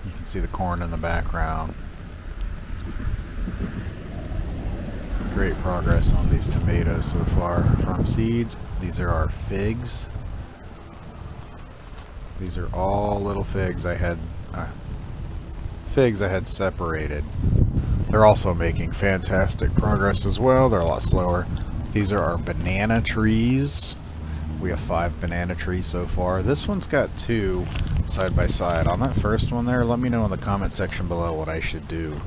You can see the corn in the background. Great progress on these tomatoes so far from seeds. These are our figs. These are all little figs I had separated. They're also making fantastic progress as well. They're a lot slower. These are our banana trees. We have 5 banana trees so far. This one's got 2 side by side. On that first one there, let me know in the comment section below what I should do.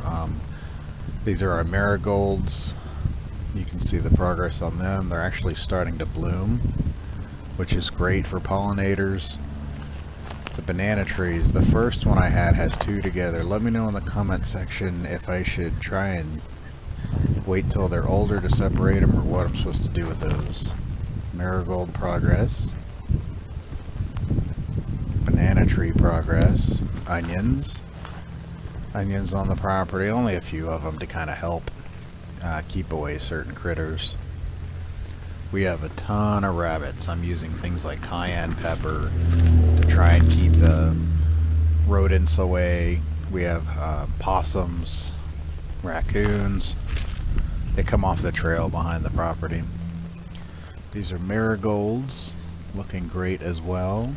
These are our marigolds. You can see the progress on them. They're actually starting to bloom, which is great for pollinators. The banana trees, the first one I had has two together. Let me know in the comment section if I should try and wait till they're older to separate them or what I'm supposed to do with those. Marigold progress. Banana tree progress. Onions. Onions on the property, only a few of them to kind of help keep away certain critters. We have a ton of rabbits. I'm using things like cayenne pepper to try and keep the rodents away. We have possums, raccoons. They come off the trail behind the property. These are marigolds, looking great as well.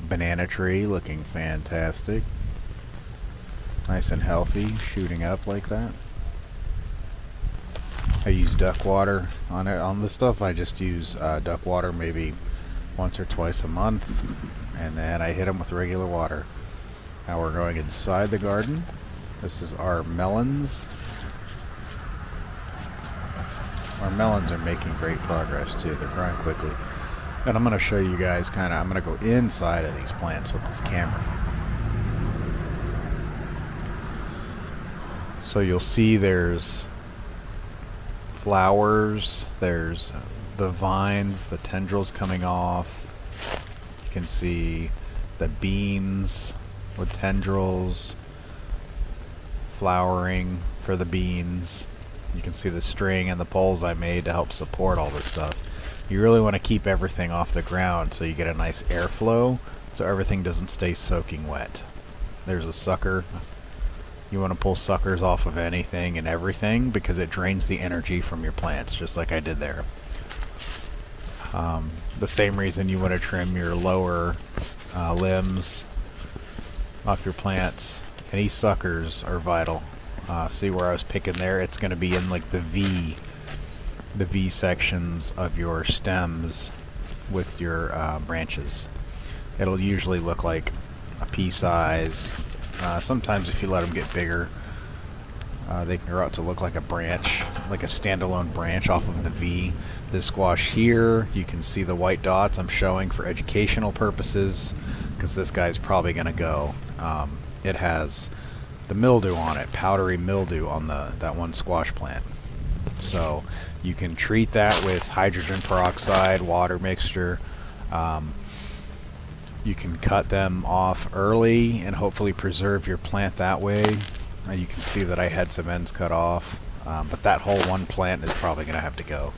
Banana tree, looking fantastic. Nice and healthy, shooting up like that. I use duck water on it. On this stuff, I just use duck water maybe once or twice a month, and then I hit them with regular water. Now we're going inside the garden. This is our melons. Our melons are making great progress too. They're growing quickly. And I'm going to show you guys I'm going to go inside of these plants with this camera. So you'll see there's flowers, there's the vines, the tendrils coming off. You can see the beans with tendrils flowering for the beans. You can see the string and the poles I made to help support all this stuff. You really want to keep everything off the ground so you get a nice airflow so everything doesn't stay soaking wet. There's a sucker. You want to pull suckers off of anything and everything because it drains the energy from your plants, just like I did there. The same reason you want to trim your lower limbs off your plants. Any suckers are vital. See where I was picking there? It's going to be in like the V sections of your stems with your branches. It'll usually look like a pea size. Sometimes if you let them get bigger, they can grow out to look like a branch, like a standalone branch off of the V. This squash here, you can see the white dots I'm showing for educational purposes, because this guy's probably going to go. It has the mildew on it, powdery mildew on that one squash plant. So you can treat that with hydrogen peroxide, water mixture. You can cut them off early and hopefully preserve your plant that way. You can see that I had some ends cut off, but that whole one plant is probably going to have to go.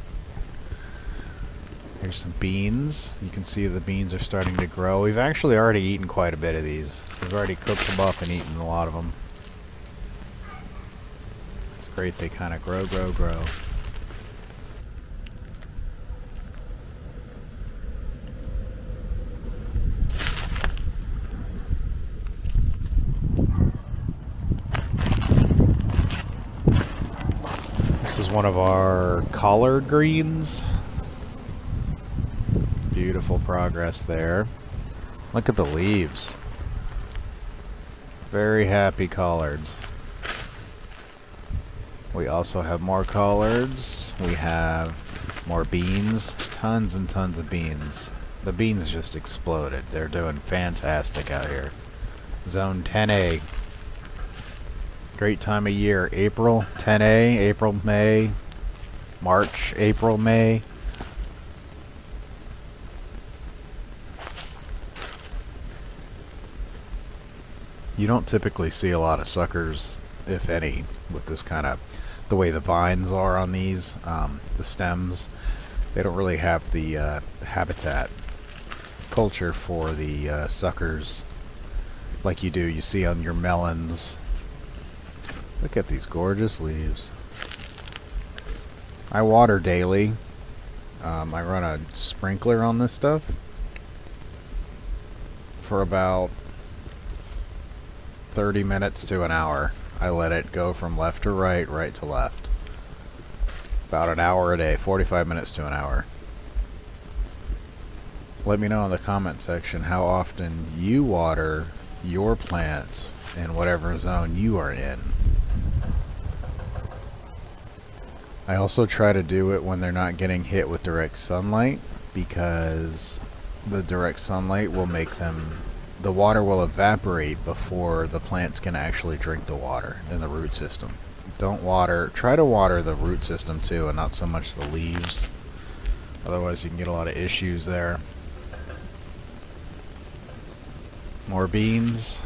Here's some beans. You can see the beans are starting to grow. We've actually already eaten quite a bit of these. We've already cooked them up and eaten a lot of them. It's great. They kind of grow. This is one of our collard greens. Beautiful progress there. Look at the leaves. Very happy collards. We also have more collards. We have more beans. Tons and tons of beans. The beans just exploded. They're doing fantastic out here. Zone 10A. Great time of year. April 10A, April, May, March, April, May. You don't typically see a lot of suckers, if any, with this kind of, the way the vines are on these, the stems. They don't really have the habitat culture for the suckers like you see on your melons. Look at these gorgeous leaves. I water daily. I run a sprinkler on this stuff for about 30 minutes to an hour. I let it go from left to right, right to left. About an hour a day, 45 minutes to an hour. Let me know in the comment section how often you water your plants in whatever zone you are in. I also try to do it when they're not getting hit with direct sunlight, because the direct sunlight will make them, the water will evaporate before the plants can actually drink the water in the root system. Don't water, try to water the root system too and not so much the leaves. Otherwise you can get a lot of issues there. More beans.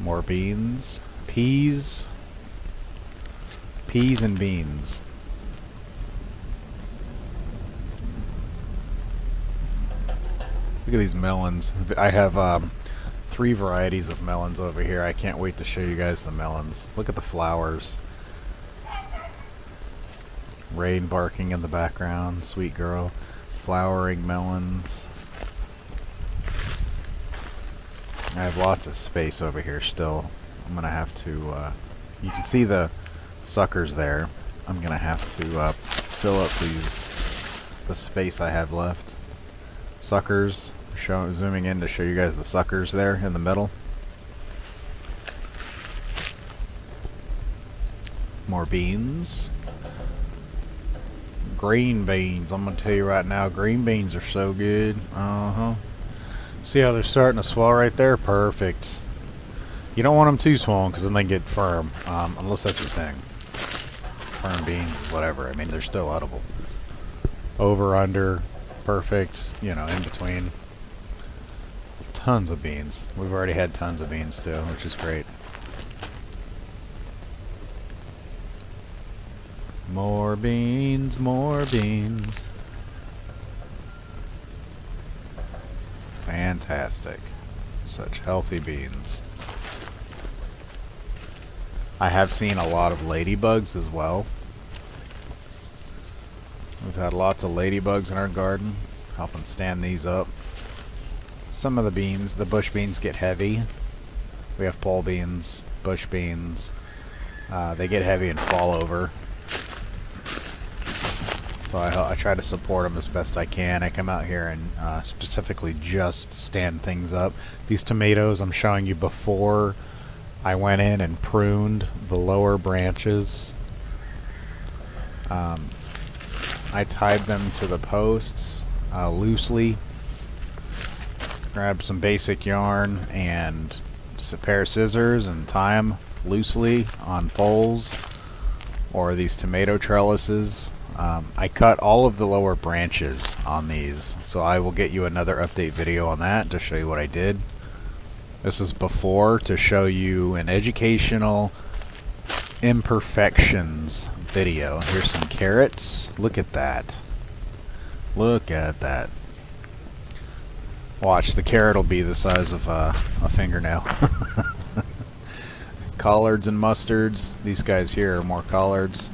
More beans. Peas. Peas and beans. Look at these melons. I have 3 varieties of melons over here. I can't wait to show you guys the melons. Look at the flowers. Rain barking in the background. Sweet girl. Flowering melons. I have lots of space over here still. I'm going to have to... you can see the suckers there. I'm going to have to fill up the space I have left. Suckers. Zooming in to show you guys the suckers there in the middle. More beans. Green beans. I'm going to tell you right now, green beans are so good. See how they're starting to swell right there? Perfect. You don't want them too swollen because then they get firm. Unless that's your thing. Firm beans is whatever. I mean, they're still edible. Over, under, perfect. You know, in between. Tons of beans. We've already had tons of beans too, which is great. More beans, more beans. Fantastic. Such healthy beans. I have seen a lot of ladybugs as well. We've had lots of ladybugs in our garden, helping stand these up. Some of the beans, the bush beans, get heavy. We have pole beans, bush beans. They get heavy and fall over. So I try to support them as best I can. I come out here and specifically just stand things up. These tomatoes I'm showing you before I went in and pruned the lower branches. I tied them to the posts loosely. Grab some basic yarn and a pair of scissors and tie them loosely on poles or these tomato trellises. I cut all of the lower branches on these, so I will get you another update video on that to show you what I did. This is before to show you an educational imperfections video. Here's some carrots. Look at that. Look at that. Watch, the carrot will be the size of a fingernail. Collards and mustards. These guys here are more collards.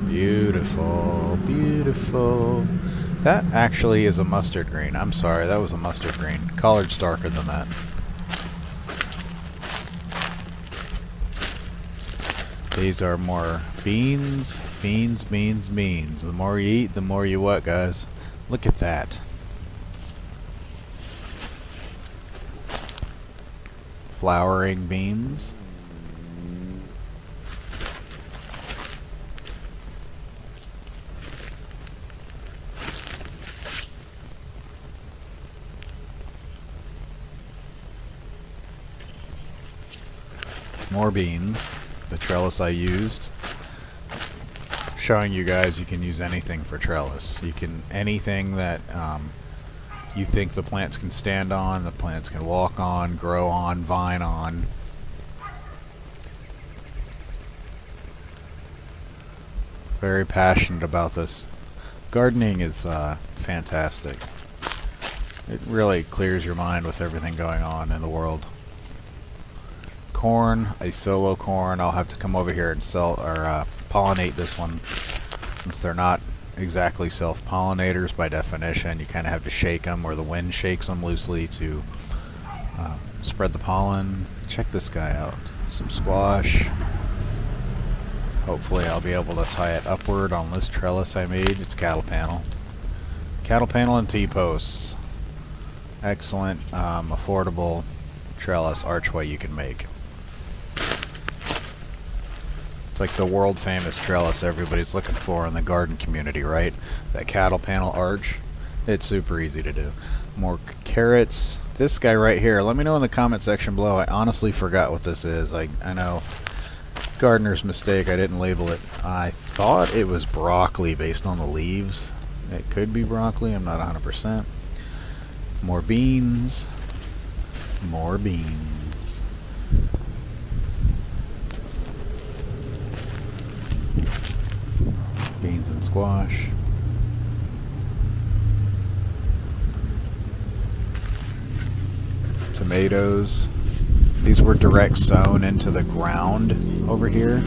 Beautiful, beautiful. That actually is a mustard green. I'm sorry, that was a mustard green. Collard's darker than that. These are more beans, beans, beans, beans. The more you eat, the more you what, guys? Look at that. Flowering beans. More beans. The trellis I used. Showing you guys you can use anything for trellis. You can, anything that you think the plants can stand on, the plants can walk on, grow on, vine on. Very passionate about this. Gardening is fantastic. It really clears your mind with everything going on in the world. Corn, a solo corn. I'll have to come over here and sell or pollinate this one, since they're not exactly self-pollinators by definition. You kind of have to shake them, or the wind shakes them loosely to spread the pollen. Check this guy out. Some squash. Hopefully I'll be able to tie it upward on this trellis I made. It's cattle panel. Cattle panel and T-posts. Excellent, affordable trellis archway you can make. like the world famous trellis everybody's looking for in the garden community, right? That cattle panel arch. It's super easy to do. More carrots. This guy right here, let me know in the comment section below. I honestly forgot what this is. I know, gardener's mistake, I didn't label it. I thought it was broccoli based on the leaves. It could be broccoli, I'm not 100%. More beans. More beans. Beans and squash. Tomatoes. These were direct sown into the ground over here.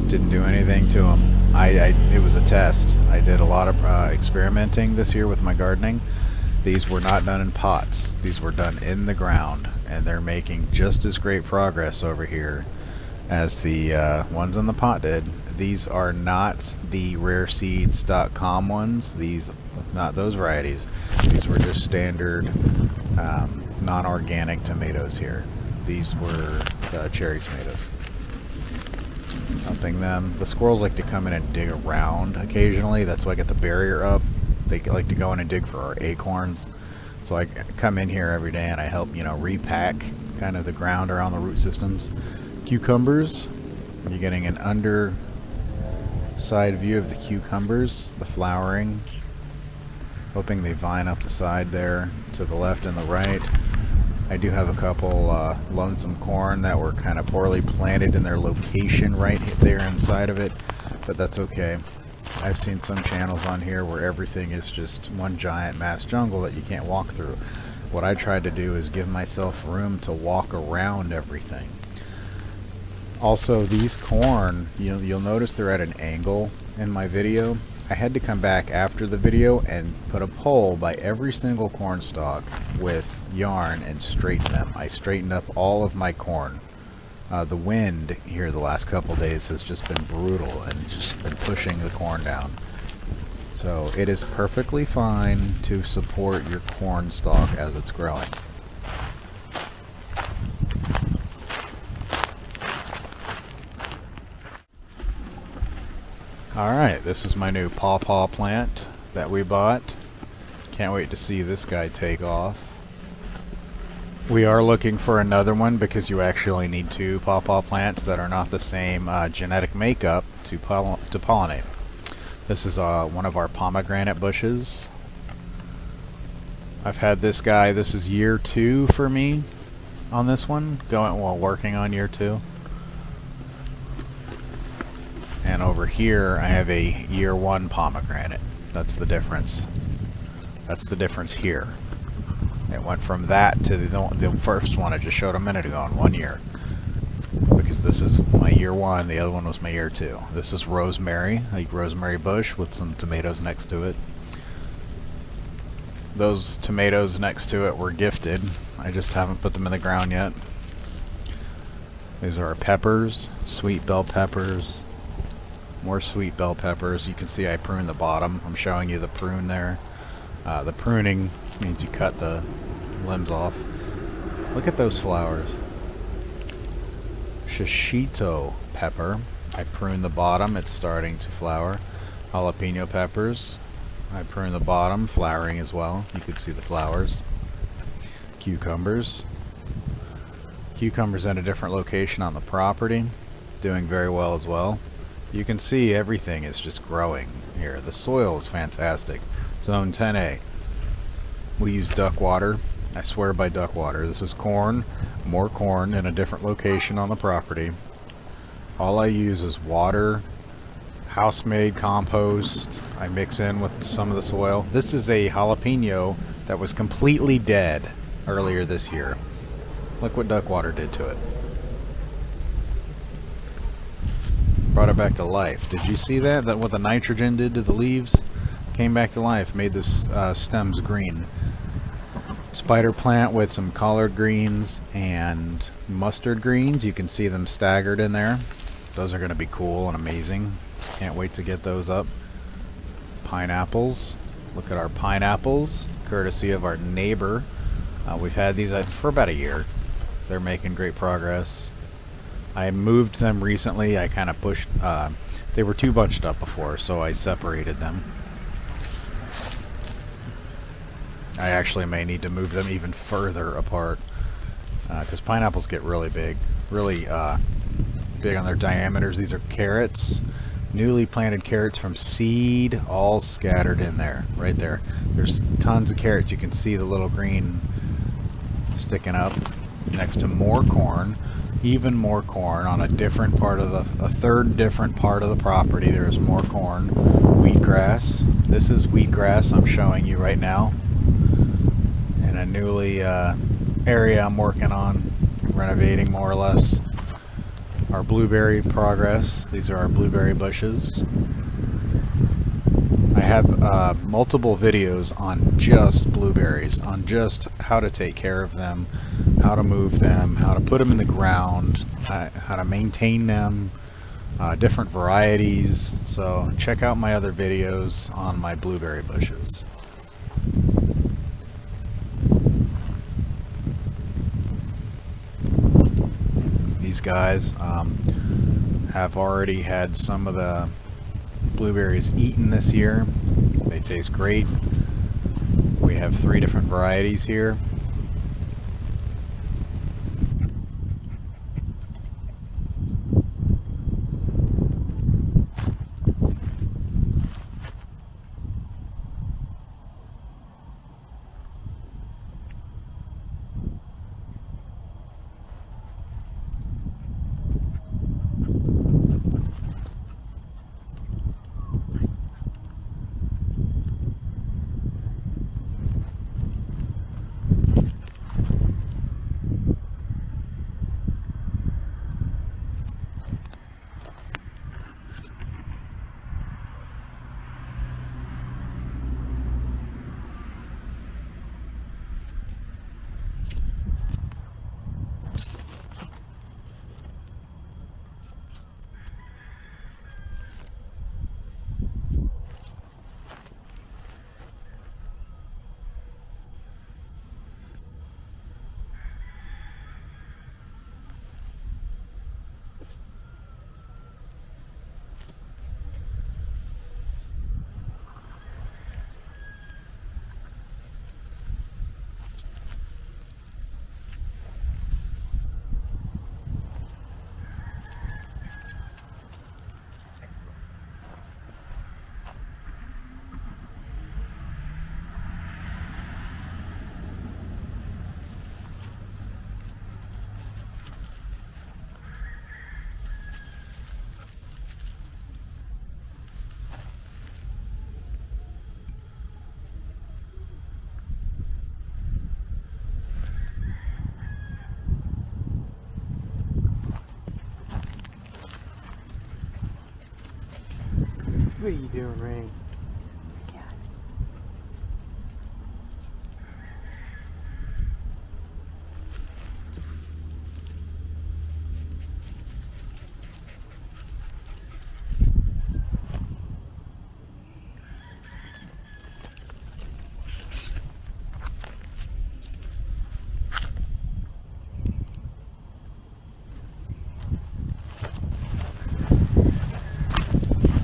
Didn't do anything to them. It was a test. I did a lot of experimenting this year with my gardening. These were not done in pots. These were done in the ground, and they're making just as great progress over here as the ones in the pot did. These are not the rareseeds.com ones. These, not those varieties. These were just standard non-organic tomatoes here. These were the cherry tomatoes. Dumping them. The squirrels like to come in and dig around occasionally. That's why I get the barrier up. They like to go in and dig for our acorns. So I come in here every day and I help, you know, repack kind of the ground around the root systems. Cucumbers. You're getting an under side view of the cucumbers, the flowering. Hoping they vine up the side there to the left and the right. I do have a couple lonesome corn that were kind of poorly planted in their location right there inside of it, but that's okay. I've seen some channels on here where everything is just one giant mass jungle that you can't walk through. What I tried to do is give myself room to walk around everything. Also, these corn, you'll notice they're at an angle in my video. I had to come back after the video and put a pole by every single corn stalk with yarn and straighten them. I straightened up all of my corn. The wind here the last couple days has just been brutal and just been pushing the corn down. So it is perfectly fine to support your corn stalk as it's growing. Alright, this is my new pawpaw plant that we bought. Can't wait to see this guy take off. We are looking for another one because you actually need two pawpaw plants that are not the same genetic makeup to pollinate. This is one of our pomegranate bushes. I've had this guy, this is year 2 for me on this one, working on year 2. And over here I have a year 1 pomegranate. That's the difference. That's the difference here. It went from that to the first one I just showed a minute ago in 1 year. Because this is my year 1, the other one was my year 2. This is rosemary, a rosemary bush with some tomatoes next to it. Those tomatoes next to it were gifted. I just haven't put them in the ground yet. These are our peppers, sweet bell peppers. More sweet bell peppers. You can see I pruned the bottom. I'm showing you the prune there. The pruning means you cut the limbs off. Look at those flowers. Shishito pepper. I pruned the bottom. It's starting to flower. Jalapeno peppers. I pruned the bottom, flowering as well. You can see the flowers. Cucumbers. Cucumbers at a different location on the property. Doing very well as well. You can see everything is just growing here. The soil is fantastic. Zone 10A. We use duck water. I swear by duck water. This is corn, more corn in a different location on the property. All I use is water, house-made compost. I mix in with some of the soil. This is a jalapeno that was completely dead earlier this year. Look what duck water did to it. Brought it back to life. Did you see that? That what the nitrogen did to the leaves? Came back to life, made the stems green. Spider plant with some collard greens and mustard greens. You can see them staggered in there. Those are going to be cool and amazing. Can't wait to get those up. Pineapples. Look at our pineapples, courtesy of our neighbor. We've had these for about a year. They're making great progress. I moved them recently. I kind of pushed, they were too bunched up before, so I separated them. I actually may need to move them even further apart, because pineapples get really big on their diameters. These are carrots, newly planted carrots from seed, all scattered in there, right there. There's tons of carrots. You can see the little green sticking up next to more corn, even more corn on a different part of a third different part of the property. There's more corn, wheatgrass. This is wheatgrass I'm showing you right now in a newly area I'm working on renovating, more or less. Our blueberry progress. These are our blueberry bushes. I have multiple videos on just blueberries, on just how to take care of them, how to move them, how to put them in the ground, how to maintain them, different varieties. So check out my other videos on my blueberry bushes. These guys have already had some of the blueberries eaten this year. They taste great. We have 3 different varieties here. What are you doing, Rain?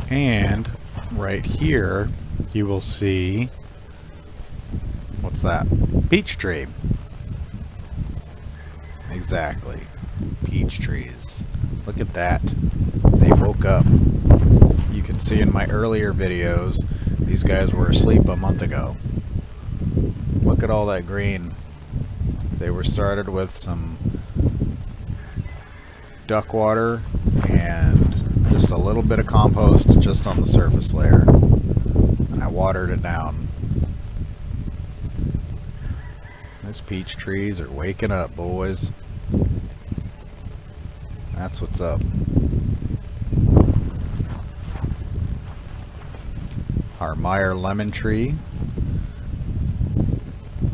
And right here you will see, what's that? Peach tree. Exactly. Peach trees. Look at that. They woke up. You can see in my earlier videos, these guys were asleep a month ago. Look at all that green. They were started with some duck water and just a little bit of compost just on the surface layer, and I watered it down. Those peach trees are waking up, boys. That's what's up. Our Meyer lemon tree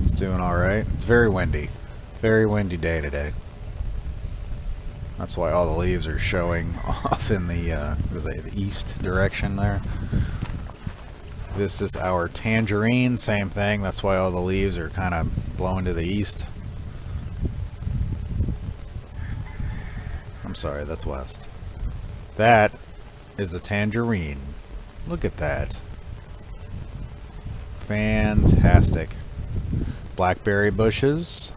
is doing alright. It's very windy. Very windy day today. That's why all the leaves are showing off in the, the east direction there. This is our tangerine, same thing. That's why all the leaves are kind of blowing to the east. I'm sorry, that's west. That is a tangerine. Look at that. Fantastic. Blackberry bushes.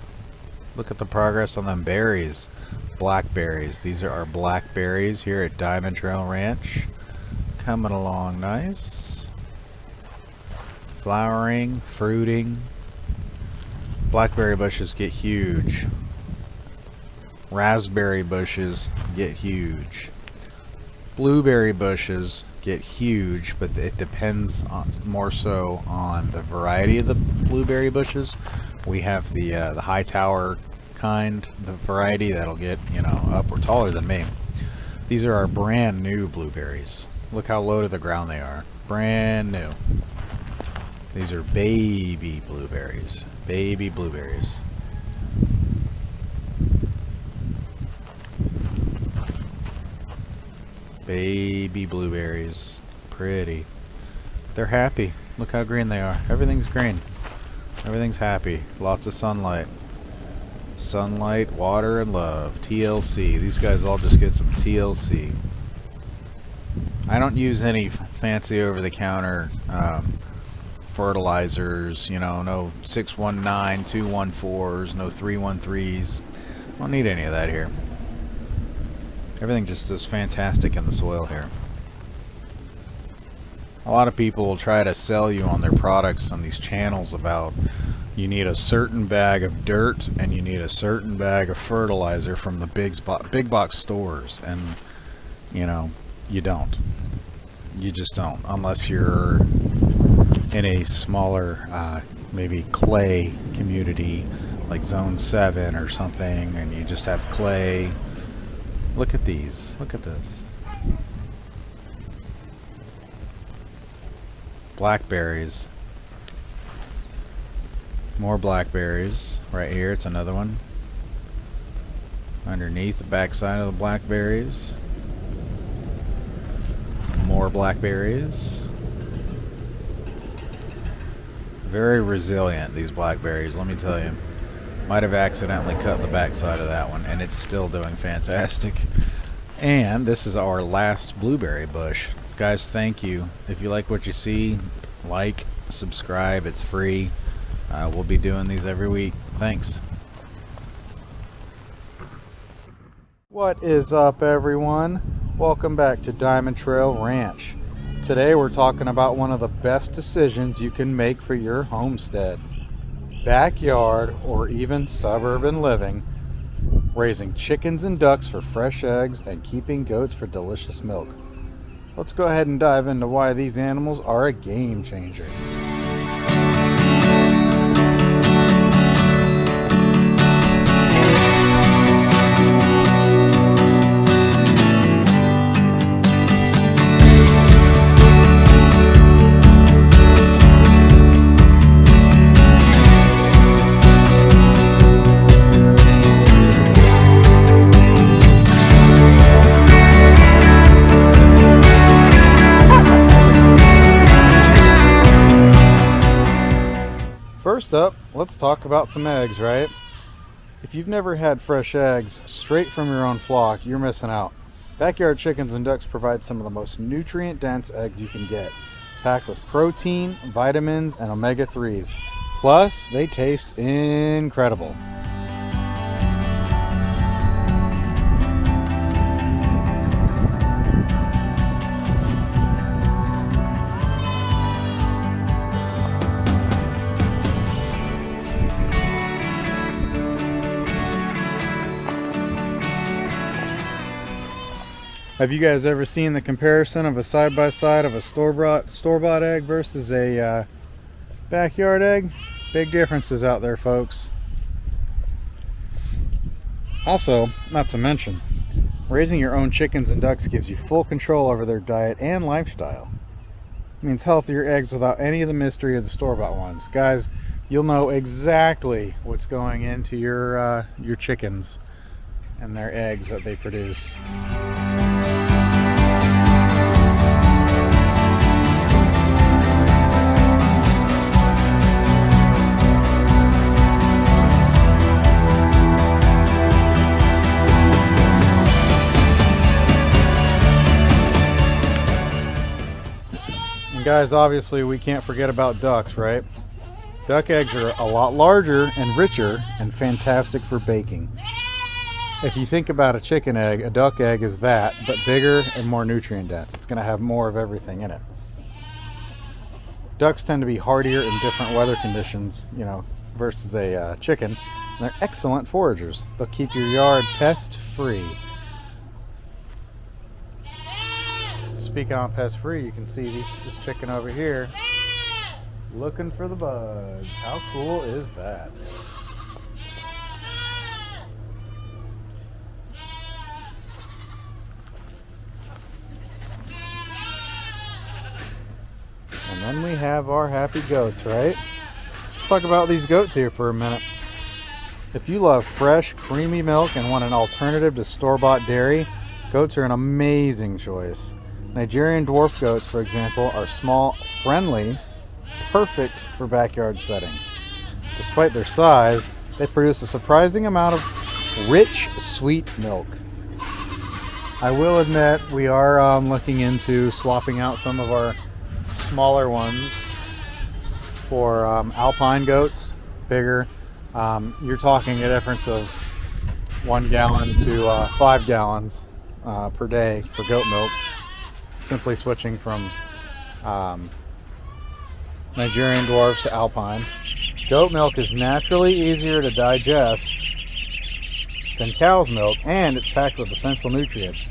Look at the progress on them berries. Blackberries. These are our blackberries here at DiamondTrail Ranch. Coming along nice. Flowering, fruiting. Blackberry bushes get huge. Raspberry bushes get huge. Blueberry bushes get huge, but it depends on more so on the variety of the blueberry bushes. We have the high tower kind, the variety that'll get, you know, up or taller than me. These are our brand new blueberries. Look how low to the ground they are. Brand new. These are baby blueberries. Baby blueberries. Baby blueberries. Pretty. They're happy. Look how green they are. Everything's green. Everything's happy. Lots of sunlight. Sunlight, water, and love. TLC. These guys all just get some TLC. I don't use any fancy over-the-counter fertilizers. You know, no 619, 214s, no 313s. I don't need any of that here. Everything just does fantastic in the soil here. A lot of people will try to sell you on their products on these channels about you need a certain bag of dirt and you need a certain bag of fertilizer from the big box stores, and you know, you don't. You just don't, unless you're in a smaller maybe clay community like Zone 7 or something, and you just have clay. Look at these. Look at this. Blackberries. More blackberries. Right here, it's another one. Underneath the backside of the blackberries. More blackberries. Very resilient, these blackberries, let me tell you. Might have accidentally cut the backside of that one, and it's still doing fantastic. And this is our last blueberry bush. Guys, thank you. If you like what you see, like, subscribe, it's free. We'll be doing these every week. Thanks. What is up, everyone? Welcome back to DiamondTrail Ranch. Today we're talking about one of the best decisions you can make for your homestead. Backyard or even suburban living, raising chickens and ducks for fresh eggs and keeping goats for delicious milk. Let's go ahead and dive into why these animals are a game changer. First up, let's talk about some eggs, right? If you've never had fresh eggs straight from your own flock, you're missing out. Backyard chickens and ducks provide some of the most nutrient-dense eggs you can get, packed with protein, vitamins, and omega-3s. Plus, they taste incredible. Have you guys ever seen the comparison of a side-by-side of a store-bought egg versus a backyard egg? Big differences out there, folks. Also, not to mention, raising your own chickens and ducks gives you full control over their diet and lifestyle. It means healthier eggs without any of the mystery of the store-bought ones. Guys, you'll know exactly what's going into your chickens and their eggs that they produce. guys, obviously we can't forget about ducks, right? Duck eggs are a lot larger and richer and fantastic for baking. If you think about a chicken egg, a duck egg is that, but bigger and more nutrient dense. It's going to have more of everything in it. Ducks tend to be hardier in different weather conditions, versus a chicken. They're excellent foragers. They'll keep your yard pest-free. Speaking on pest-free, you can see this chicken over here looking for the bugs. How cool is that? And then we have our happy goats, right? Let's talk about these goats here for a minute. If you love fresh, creamy milk and want an alternative to store-bought dairy, goats are an amazing choice. Nigerian dwarf goats, for example, are small, friendly, perfect for backyard settings. Despite their size, they produce a surprising amount of rich, sweet milk. I will admit we are looking into swapping out some of our smaller ones for alpine goats, bigger. You're talking a difference of 1 gallon to 5 gallons per day for goat milk, simply switching from Nigerian dwarfs to alpine. Goat milk is naturally easier to digest than cow's milk, and it's packed with essential nutrients.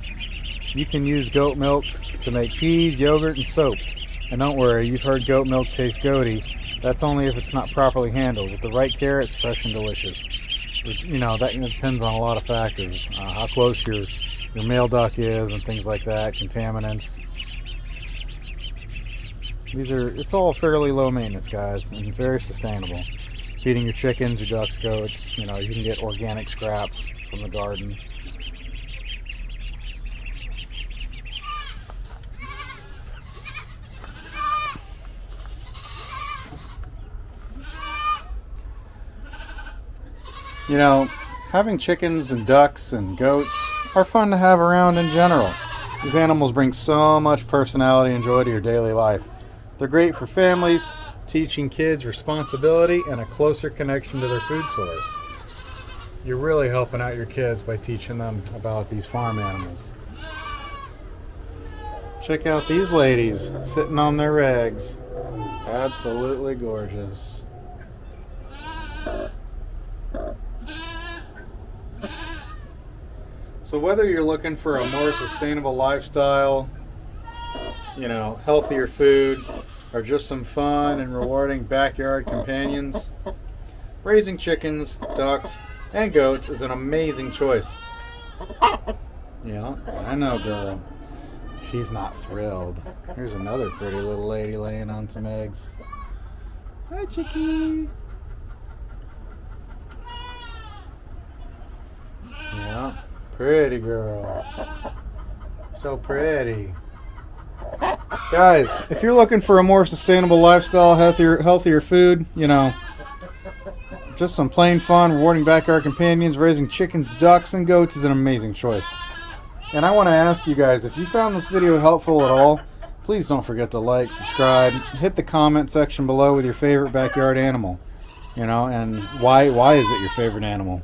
You can use goat milk to make cheese, yogurt, and soap. And don't worry, you've heard goat milk tastes goaty. That's only if it's not properly handled. With the right care, it's fresh and delicious. That depends on a lot of factors. How close your male duck is and things like that, contaminants. It's all fairly low maintenance, guys, and very sustainable. Feeding your chickens, your ducks, goats, you can get organic scraps from the garden. Having chickens and ducks and goats are fun to have around in general. These animals bring so much personality and joy to your daily life. They're great for families, teaching kids responsibility and a closer connection to their food source. You're really helping out your kids by teaching them about these farm animals. Check out these ladies sitting on their eggs. Absolutely gorgeous. So whether you're looking for a more sustainable lifestyle, healthier food, or just some fun and rewarding backyard companions, raising chickens, ducks, and goats is an amazing choice. I know, girl. She's not thrilled. Here's another pretty little lady laying on some eggs. Hi, chickie. Yeah, pretty girl. So pretty. Guys, if you're looking for a more sustainable lifestyle, healthier food, just some plain fun, rewarding backyard companions, raising chickens, ducks, and goats is an amazing choice. And I want to ask you guys, if you found this video helpful at all, please don't forget to like, subscribe, hit the comment section below with your favorite backyard animal, and why is it your favorite animal?